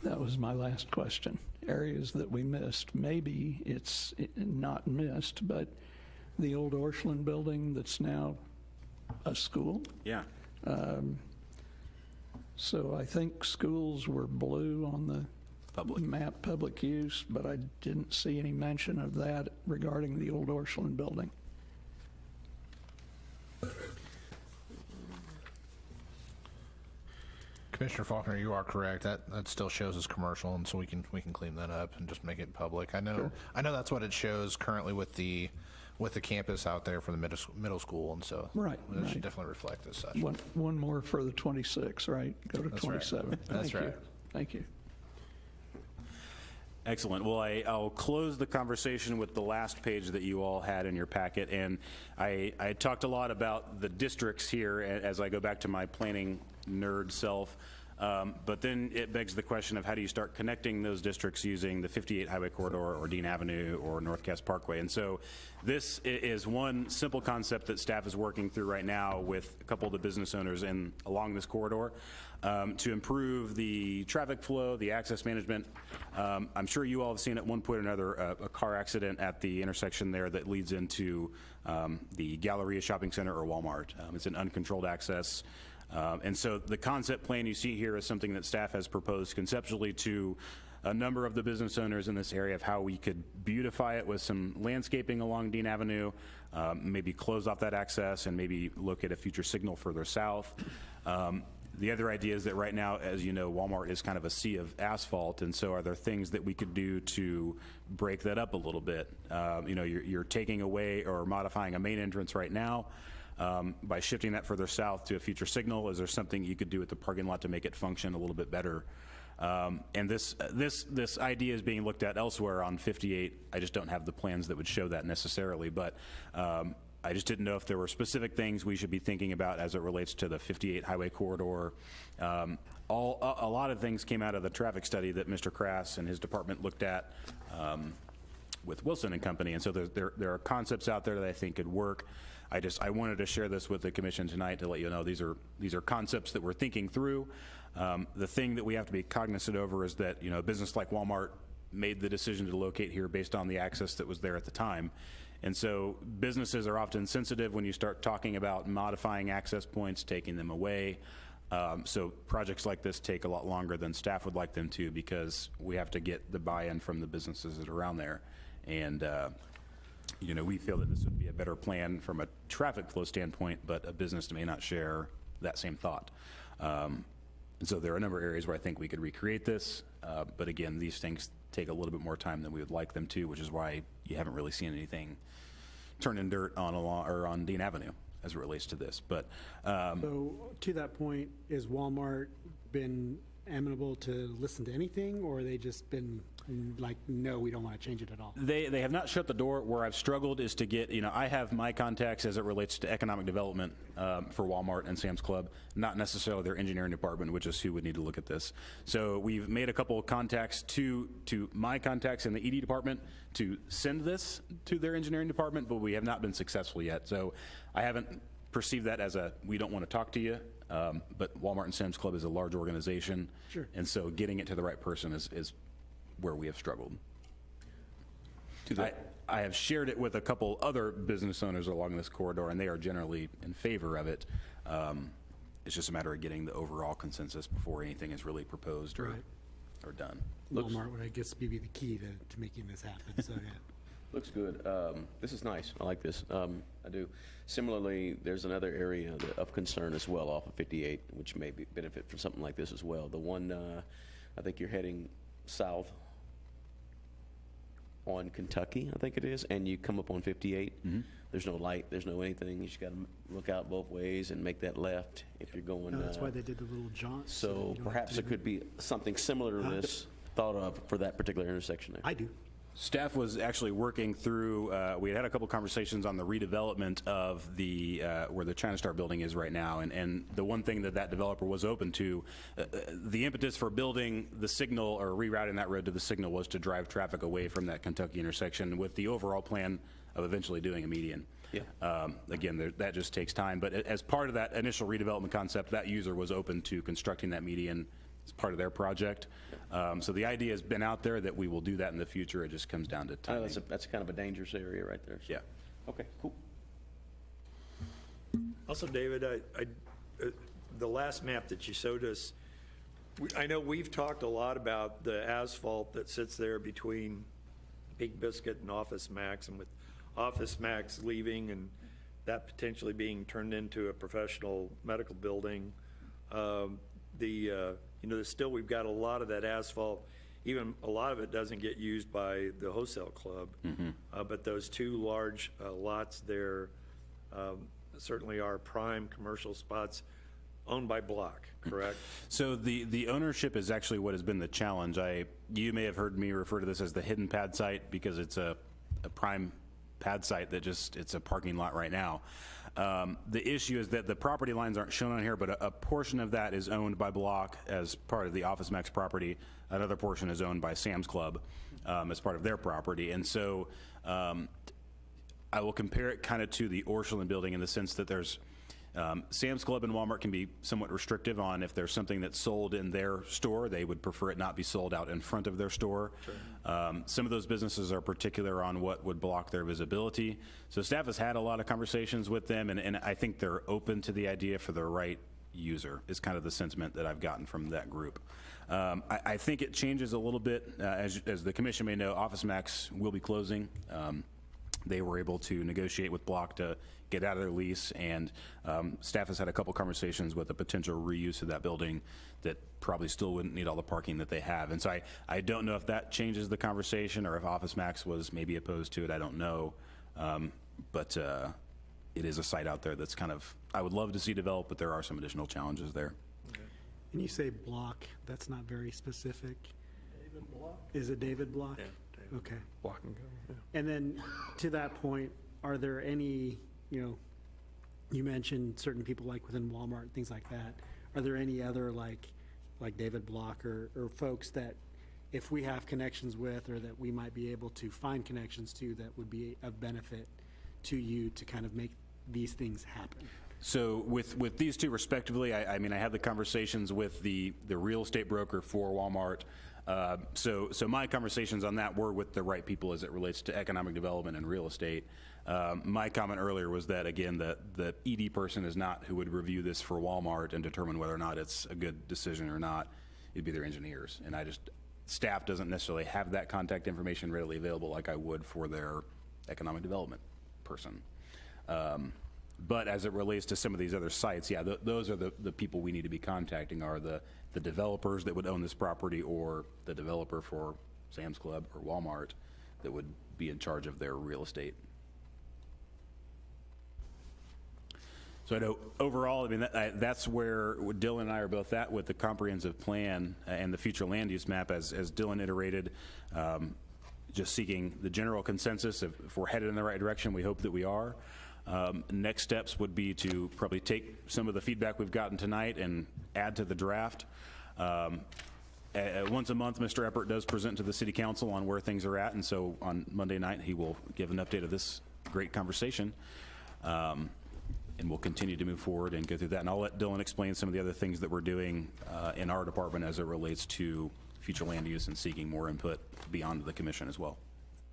That was my last question. Areas that we missed, maybe it's not missed, but the old Orscheln building that's now a school. Yeah. So I think schools were blue on the Public. map, public use, but I didn't see any mention of that regarding the old Orscheln building. Commissioner Faulkner, you are correct. That still shows as commercial, and so we can clean that up and just make it public. I know that's what it shows currently with the campus out there for the middle school, and so Right, it right. should definitely reflect as such. One more for the 26, right? Go to That's right. 27. That's Thank you. right. Thank you. Excellent. Well, I'll close the conversation with the last page that you all had in your packet. And I talked a lot about the districts here as I go back to my planning nerd self. But then it begs the question of how do you start connecting those districts using the 58 Highway Corridor or Dean Avenue or North Cass Parkway. And so this is one simple concept that staff is working through right now with a couple of the business owners along this corridor to improve the traffic flow, the access management. I'm sure you all have seen at one point or another a car accident at the intersection there that leads into the Galleria Shopping Center or Walmart. It's an uncontrolled access. And so the concept plan you see here is something that staff has proposed conceptually to a number of the business owners in this area of how we could beautify it with some landscaping along Dean Avenue, maybe close off that access and maybe look at a future signal further south. The other idea is that right now, as you know, Walmart is kind of a sea of asphalt, and so are there things that we could do to break that up a little bit? You're taking away or modifying a main entrance right now. By shifting that further south to a future signal, is there something you could do at the parking lot to make it function a little bit better? And this idea is being looked at elsewhere on 58. I just don't have the plans that would show that necessarily, but I just didn't know if there were specific things we should be thinking about as it relates to the 58 Highway Corridor. A lot of things came out of the traffic study that Mr. Crass and his department looked at with Wilson and Company, and so there are concepts out there that I think could work. I wanted to share this with the commission tonight to let you know these are concepts that we're thinking through. The thing that we have to be cognizant over is that a business like Walmart made the decision to locate here based on the access that was there at the time. And so businesses are often sensitive when you start talking about modifying access points, taking them away. So projects like this take a lot longer than staff would like them to because we have to get the buy-in from the businesses that are around there. And we feel that this would be a better plan from a traffic flow standpoint, but a business may not share that same thought. And so there are a number of areas where I think we could recreate this. But again, these things take a little bit more time than we would like them to, which is why you haven't really seen anything turning dirt on Dean Avenue as it relates to this. But So to that point, is Walmart been amenable to listen to anything, or they just been like, no, we don't want to change it at all? They have not shut the door. Where I've struggled is to get, I have my contacts as it relates to economic development for Walmart and Sam's Club, not necessarily their engineering department, which is who would need to look at this. So we've made a couple of contacts to my contacts in the ED department to send this to their engineering department, but we have not been successful yet. So I haven't perceived that as we don't want to talk to you. But Walmart and Sam's Club is a large organization. Sure. And so getting it to the right person is where we have struggled. I have shared it with a couple other business owners along this corridor, and they are generally in favor of it. It's just a matter of getting the overall consensus before anything is really proposed or done. Walmart would, I guess, be the key to making this happen, so yeah. Looks good. This is nice. I like this. I do. Similarly, there's another area of concern as well off of 58, which may benefit from something like this as well. The one, I think you're heading south on Kentucky, I think it is, and you come up on 58. There's no light, there's no anything. You just got to look out both ways and make that left if you're going. No, that's why they did the little jaunt. So that you don't have perhaps to it could be something similar to this thought of for that particular intersection there. I do. Staff was actually working through, we had a couple conversations on the redevelopment of the, where the China Star building is right now. And the one thing that developer was open to, the impetus for building the signal or rerouting that road to the signal was to drive traffic away from that Kentucky intersection with the overall plan of eventually doing a median. Again, that just takes time, but as part of that initial redevelopment concept, that user was open to constructing that median as part of their project. So the idea has been out there that we will do that in the future. It just comes down to I know timing. that's kind of a dangerous area right there. so- Yeah. Okay, cool. Also, David, the last map that you showed us, I know we've talked a lot about the asphalt that sits there between Big Biscuit and Office Max, and with Office Max leaving and that potentially being turned into a professional medical building, still we've got a lot of that asphalt. Even a lot of it doesn't get used by the wholesale club, but those two large lots there certainly are prime commercial spots owned by Block, correct? So the ownership is actually what has been the challenge. You may have heard me refer to this as the hidden pad site because it's a prime pad site that it's a parking lot right now. The issue is that the property lines aren't shown on here, but a portion of that is owned by Block as part of the Office Max property. Another portion is owned by Sam's Club as part of their property. And so I will compare it kind of to the Orchland building in the sense that there's Sam's Club and Walmart can be somewhat restrictive on if there's something that's sold in their store, they would prefer it not be sold out in front of their store. Some of those businesses are particular on what would block their visibility. So staff has had a lot of conversations with them, and I think they're open to the idea for the right user is kind of the sentiment that I've gotten from that group. I think it changes a little bit. As the commission may know, Office Max will be closing. They were able to negotiate with Block to get out of their lease, and staff has had a couple conversations with a potential reuse of that building that probably still wouldn't need all the parking that they have. And so I don't know if that changes the conversation or if Office Max was maybe opposed to it. I don't know. But it is a site out there that's kind of, I would love to see develop, but there are some additional challenges there. And you say Block, that's not very specific. David Block? Is it David Block? Yeah, David. Okay. Block and go. Yeah. And then to that point, are there any, you mentioned certain people like within Walmart and things like that. Are there any other like David Block or folks that if we have connections with or that we might be able to find connections to that would be of benefit to you to kind of make these things happen? So with these two respectively, I mean, I had the conversations with the real estate broker for Walmart. So my conversations on that were with the right people as it relates to economic development and real estate. My comment earlier was that, again, the ED person is not who would review this for Walmart and determine whether or not it's a good decision or not. It'd be their engineers. And staff doesn't necessarily have that contact information readily available like I would for their economic development person. But as it relates to some of these other sites, yeah, those are the people we need to be contacting are the developers that would own this property or the developer for Sam's Club or Walmart that would be in charge of their real estate. So I know overall, I mean, that's where Dylan and I are both at with the comprehensive plan and the future land use map as Dylan iterated, just seeking the general consensus. If we're headed in the right direction, we hope that we are. Next steps would be to probably take some of the feedback we've gotten tonight and add to the draft. Once a month, Mr. Eppert does present to the City Council on where things are at, and so on Monday night, he will give an update of this great conversation. And we'll continue to move forward and go through that. And I'll let Dylan explain some of the other things that we're doing in our department as it relates to future land use and seeking more input beyond the commission as well.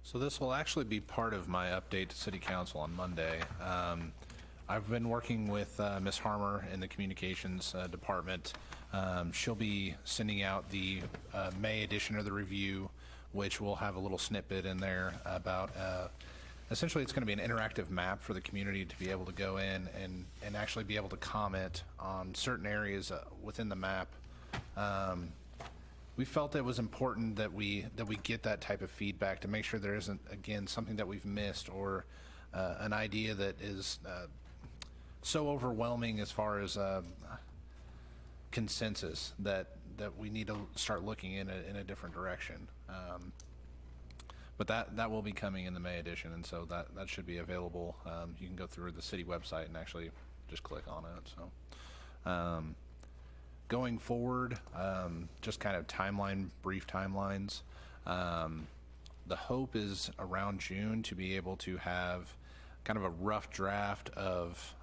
So this will actually be part of my update to City Council on Monday. I've been working with Ms. Harmer in the communications department. She'll be sending out the May edition of the review, which will have a little snippet in there about essentially it's going to be an interactive map for the community to be able to go in and actually be able to comment on certain areas within the map. We felt it was important that we get that type of feedback to make sure there isn't, again, something that we've missed or an idea that is so overwhelming as far as consensus that we need to start looking in a different direction. But that will be coming in the May edition, and so that should be available. You can go through the city website and actually just click on it. So. Going forward, just kind of brief timelines. The hope is around June to be able to have kind of a rough draft of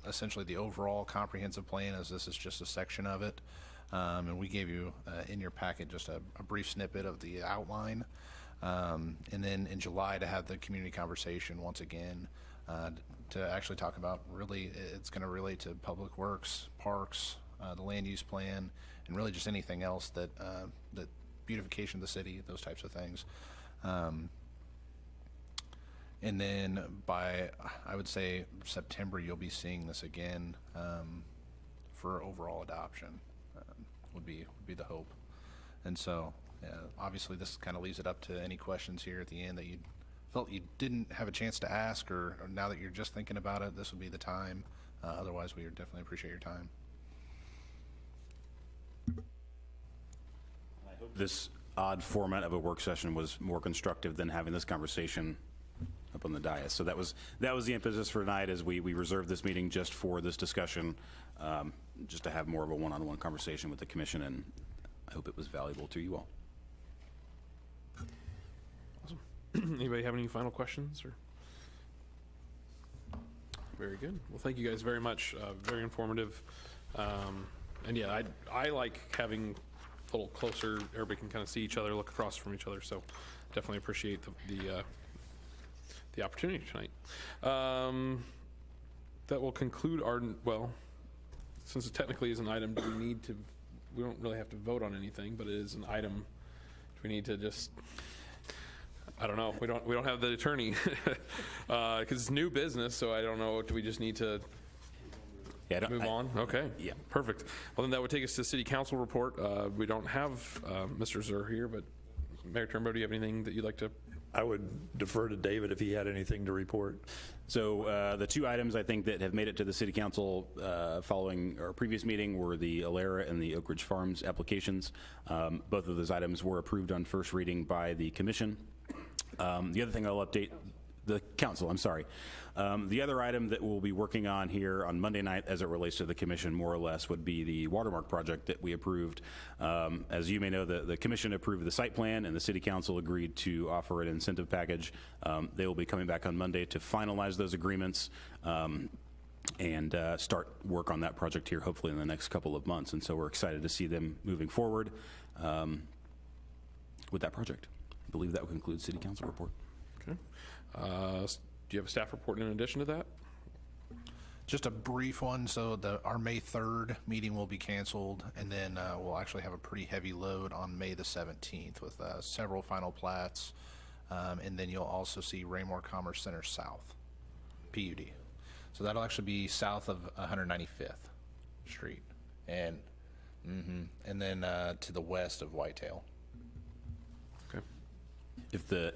essentially the overall comprehensive plan, as this is just a section of it. And we gave you in your packet just a brief snippet of the outline. And then in July to have the community conversation once again to actually talk about, really, it's going to relate to public works, parks, the land use plan, and really just anything else that beautification of the city, those types of things. And then by, I would say, September, you'll be seeing this again for overall adoption, would be the hope. And so, obviously, this kind of leaves it up to any questions here at the end that you felt you didn't have a chance to ask, or now that you're just thinking about it, this would be the time. Otherwise, we would definitely appreciate your time. This odd format of a work session was more constructive than having this conversation up on the dais. So that was the impetus for tonight, as we reserved this meeting just for this discussion, just to have more of a one-on-one conversation with the commission, and I hope it was valuable to you all. Anybody have any final questions? Or very good. Well, thank you guys very much. Very informative. And yeah, I like having a little closer. Everybody can kind of see each other, look across from each other. So definitely appreciate the opportunity tonight. That will conclude our, well, since it technically is an item, we don't really have to vote on anything, but it is an item. Do we need to just, I don't know. We don't have the attorney because it's new business. So I don't know. Do we just need to move on? Okay. Yeah. Perfect. Well, then that would take us to city council report. We don't have Mr. Zur here, but Mayor Turnbow, do you have anything that you'd like to? I would defer to David if he had anything to report. So the two items I think that have made it to the city council following our previous meeting were the Alara and the Oak Ridge Farms applications. Both of those items were approved on first reading by the commission. The other thing I'll update the council, I'm sorry. The other item that we'll be working on here on Monday night as it relates to the commission more or less would be the watermark project that we approved. As you may know, the commission approved the site plan and the city council agreed to offer an incentive package. They will be coming back on Monday to finalize those agreements and start work on that project here hopefully in the next couple of months. And so we're excited to see them moving forward with that project. I believe that will conclude city council report. Okay. Do you have a staff report in addition to that? Just a brief one. So our May 3rd meeting will be canceled, and then we'll actually have a pretty heavy load on May the 17th with several final plats, and then you'll also see Raymore Commerce Center South, PUD. So that'll actually be south of 195th Street, and then to the west of Whitetail. Okay.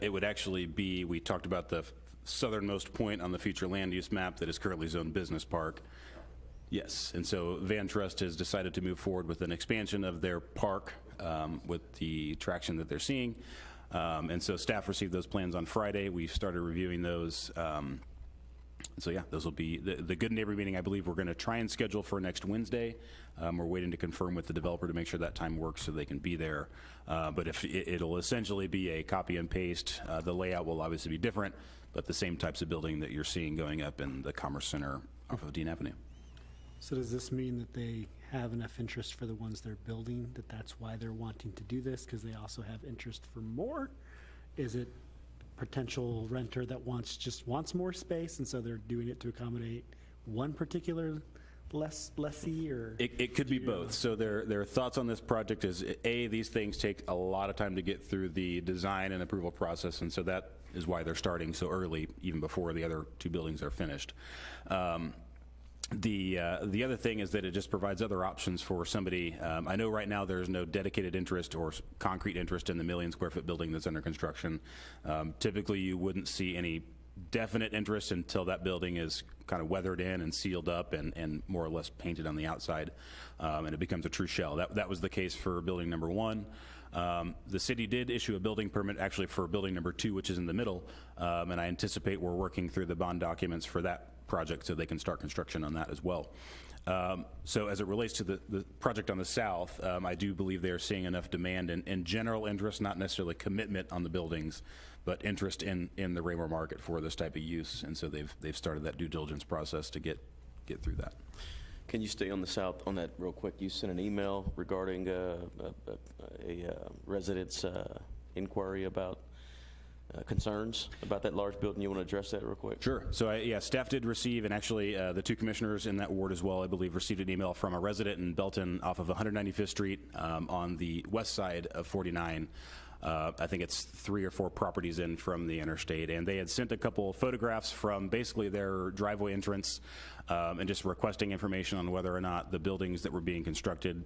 It would actually be, we talked about the southernmost point on the future land use map that is currently zoned business park. Yes, and so Van Trust has decided to move forward with an expansion of their park with the traction that they're seeing. And so staff received those plans on Friday. We started reviewing those. So yeah, those will be the Good Neighbor meeting. I believe we're going to try and schedule for next Wednesday. We're waiting to confirm with the developer to make sure that time works so they can be there. But if it'll essentially be a copy and paste, the layout will obviously be different, but the same types of building that you're seeing going up in the Commerce Center off of Dean Avenue. So does this mean that they have enough interest for the ones they're building, that's why they're wanting to do this, because they also have interest for more? Is it potential renter that wants more space, and so they're doing it to accommodate one particular lessee, or? It could be both. So their thoughts on this project is, A, these things take a lot of time to get through the design and approval process, and so that is why they're starting so early, even before the other two buildings are finished. The other thing is that it just provides other options for somebody. I know right now there's no dedicated interest or concrete interest in the 1 million square foot building that's under construction. Typically, you wouldn't see any definite interest until that building is kind of weathered in and sealed up and more or less painted on the outside, and it becomes a true shell. That was the case for building number 1. The city did issue a building permit actually for building number 2, which is in the middle, and I anticipate we're working through the bond documents for that project so they can start construction on that as well. So as it relates to the project on the south, I do believe they are seeing enough demand and general interest, not necessarily commitment on the buildings, but interest in the Raymore market for this type of use. And so they've started that due diligence process to get through that. Can you stay on the south, on that real quick? You sent an email regarding a resident's inquiry about concerns about that large building. You want to address that real quick? Sure. So, staff did receive, and actually the two commissioners in that ward as well, I believe, received an email from a resident in Belton off of 195th Street on the west side of 49. I think it's 3 or 4 properties in from the interstate, and they had sent a couple photographs from basically their driveway entrance and just requesting information on whether or not the buildings that were being constructed,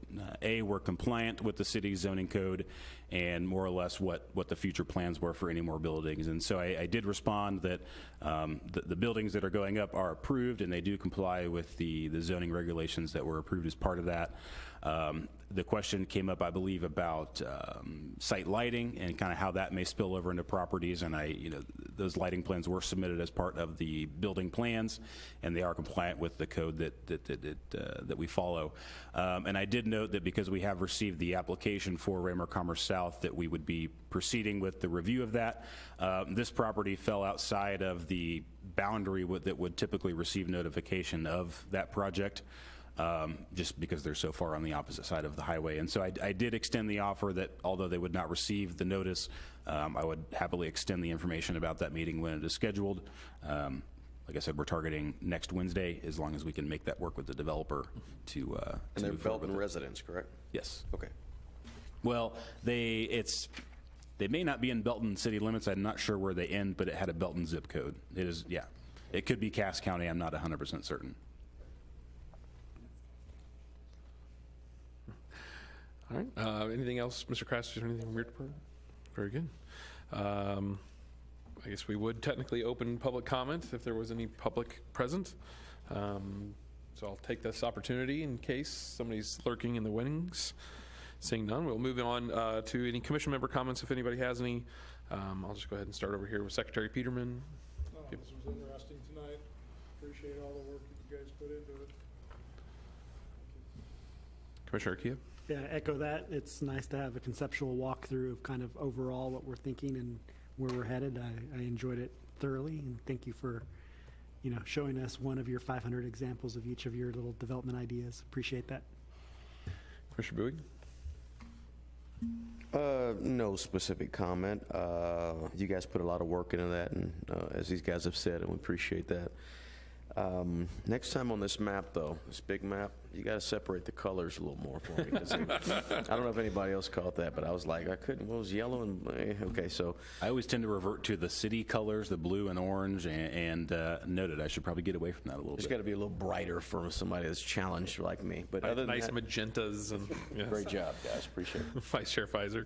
were compliant with the city's zoning code, and more or less what the future plans were for any more buildings. And so I did respond that the buildings that are going up are approved, and they do comply with the zoning regulations that were approved as part of that. The question came up, I believe, about site lighting and kind of how that may spill over into properties. And those lighting plans were submitted as part of the building plans, and they are compliant with the code that we follow. And I did note that because we have received the application for Raymore Commerce South, that we would be proceeding with the review of that. This property fell outside of the boundary that would typically receive notification of that project. Just because they're so far on the opposite side of the highway. And so I did extend the offer that although they would not receive the notice, I would happily extend the information about that meeting when it is scheduled. Like I said, we're targeting next Wednesday, as long as we can make that work with the developer to And they're move forward Belton with it. residents, correct? Yes. Okay. Well, they may not be in Belton city limits. I'm not sure where they end, but it had a Belton zip code. It is, yeah. It could be Cass County. I'm not 100% certain. All right. Anything else, Mr. Crass? Is there anything weird? Very good. I guess we would technically open public comment if there was any public present. So I'll take this opportunity in case somebody's lurking in the wings. Seeing none, we'll move on to any commission member comments if anybody has any. I'll just go ahead and start over here with Secretary Peterman. This was interesting tonight. Appreciate all the work that you guys put into it. Commissioner Kia. Yeah, echo that. It's nice to have a conceptual walkthrough of kind of overall what we're thinking and where we're headed. I enjoyed it thoroughly, and thank you for, showing us one of your 500 examples of each of your little development ideas. Appreciate that. Commissioner Bowie. No specific comment. You guys put a lot of work into that, and as these guys have said, and we appreciate that. Next time on this map, though, this big map, you got to separate the colors a little more for me. 'Cause I don't know if anybody else caught that, but I was like, I couldn't. What was yellow and okay? So I always tend to revert to the city colors, the blue and orange, and noted I should probably get away from that a little it's bit. got to be a little brighter for somebody that's challenged like me. But other than Nice that, magentas and yes. great job, guys. Appreciate it. Vice Chair Pfizer.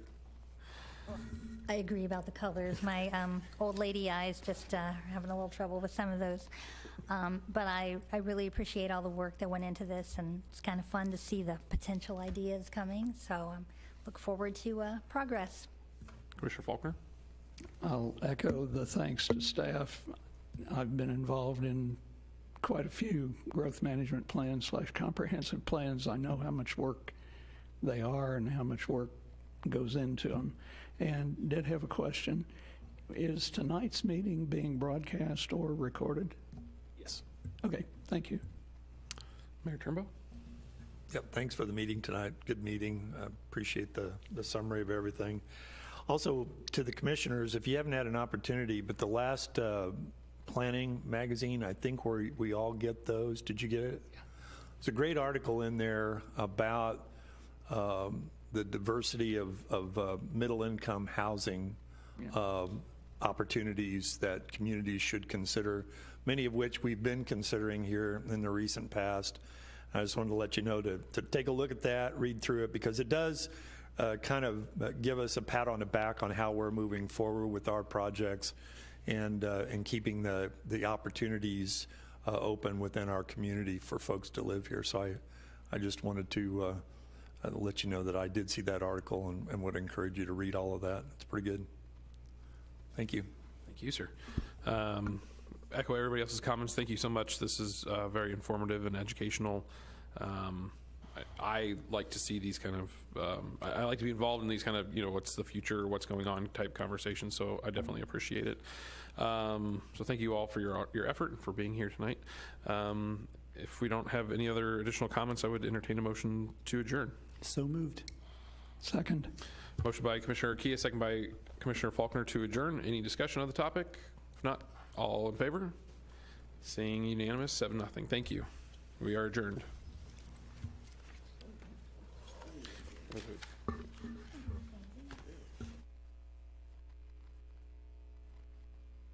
I agree about the colors. My old lady eyes just having a little trouble with some of those. But I really appreciate all the work that went into this, and it's kind of fun to see the potential ideas coming. So look forward to progress. Commissioner Faulkner. I'll echo the thanks to staff. I've been involved in quite a few growth management plans / comprehensive plans. I know how much work they are and how much work goes into them. And did have a question. Is tonight's meeting being broadcast or recorded? Yes. Okay, thank you. Mayor Turnbow. Yep, thanks for the meeting tonight. Good meeting. Appreciate the summary of everything. Also, to the commissioners, if you haven't had an opportunity, but the last planning magazine, I think where we all get those, did you get it? It's a great article in there about the diversity of middle-income housing opportunities that communities should consider, many of which we've been considering here in the recent past. I just wanted to let you know to take a look at that, read through it, because it does kind of give us a pat on the back on how we're moving forward with our projects and keeping the opportunities open within our community for folks to live here. So I just wanted to let you know that I did see that article and would encourage you to read all of that. It's pretty good. Thank you. Thank you, sir. Echo everybody else's comments. Thank you so much. This is very informative and educational. I like to see these kind of, I like to be involved in these kind of, what's the future, what's going on type conversations, so I definitely appreciate it. So thank you all for your effort and for being here tonight. If we don't have any other additional comments, I would entertain a motion to adjourn. So moved. Second. Motion by Commissioner Kia, second by Commissioner Faulkner to adjourn. Any discussion on the topic? If not, all in favor? Seeing unanimous, 7-0. Thank you. We are adjourned.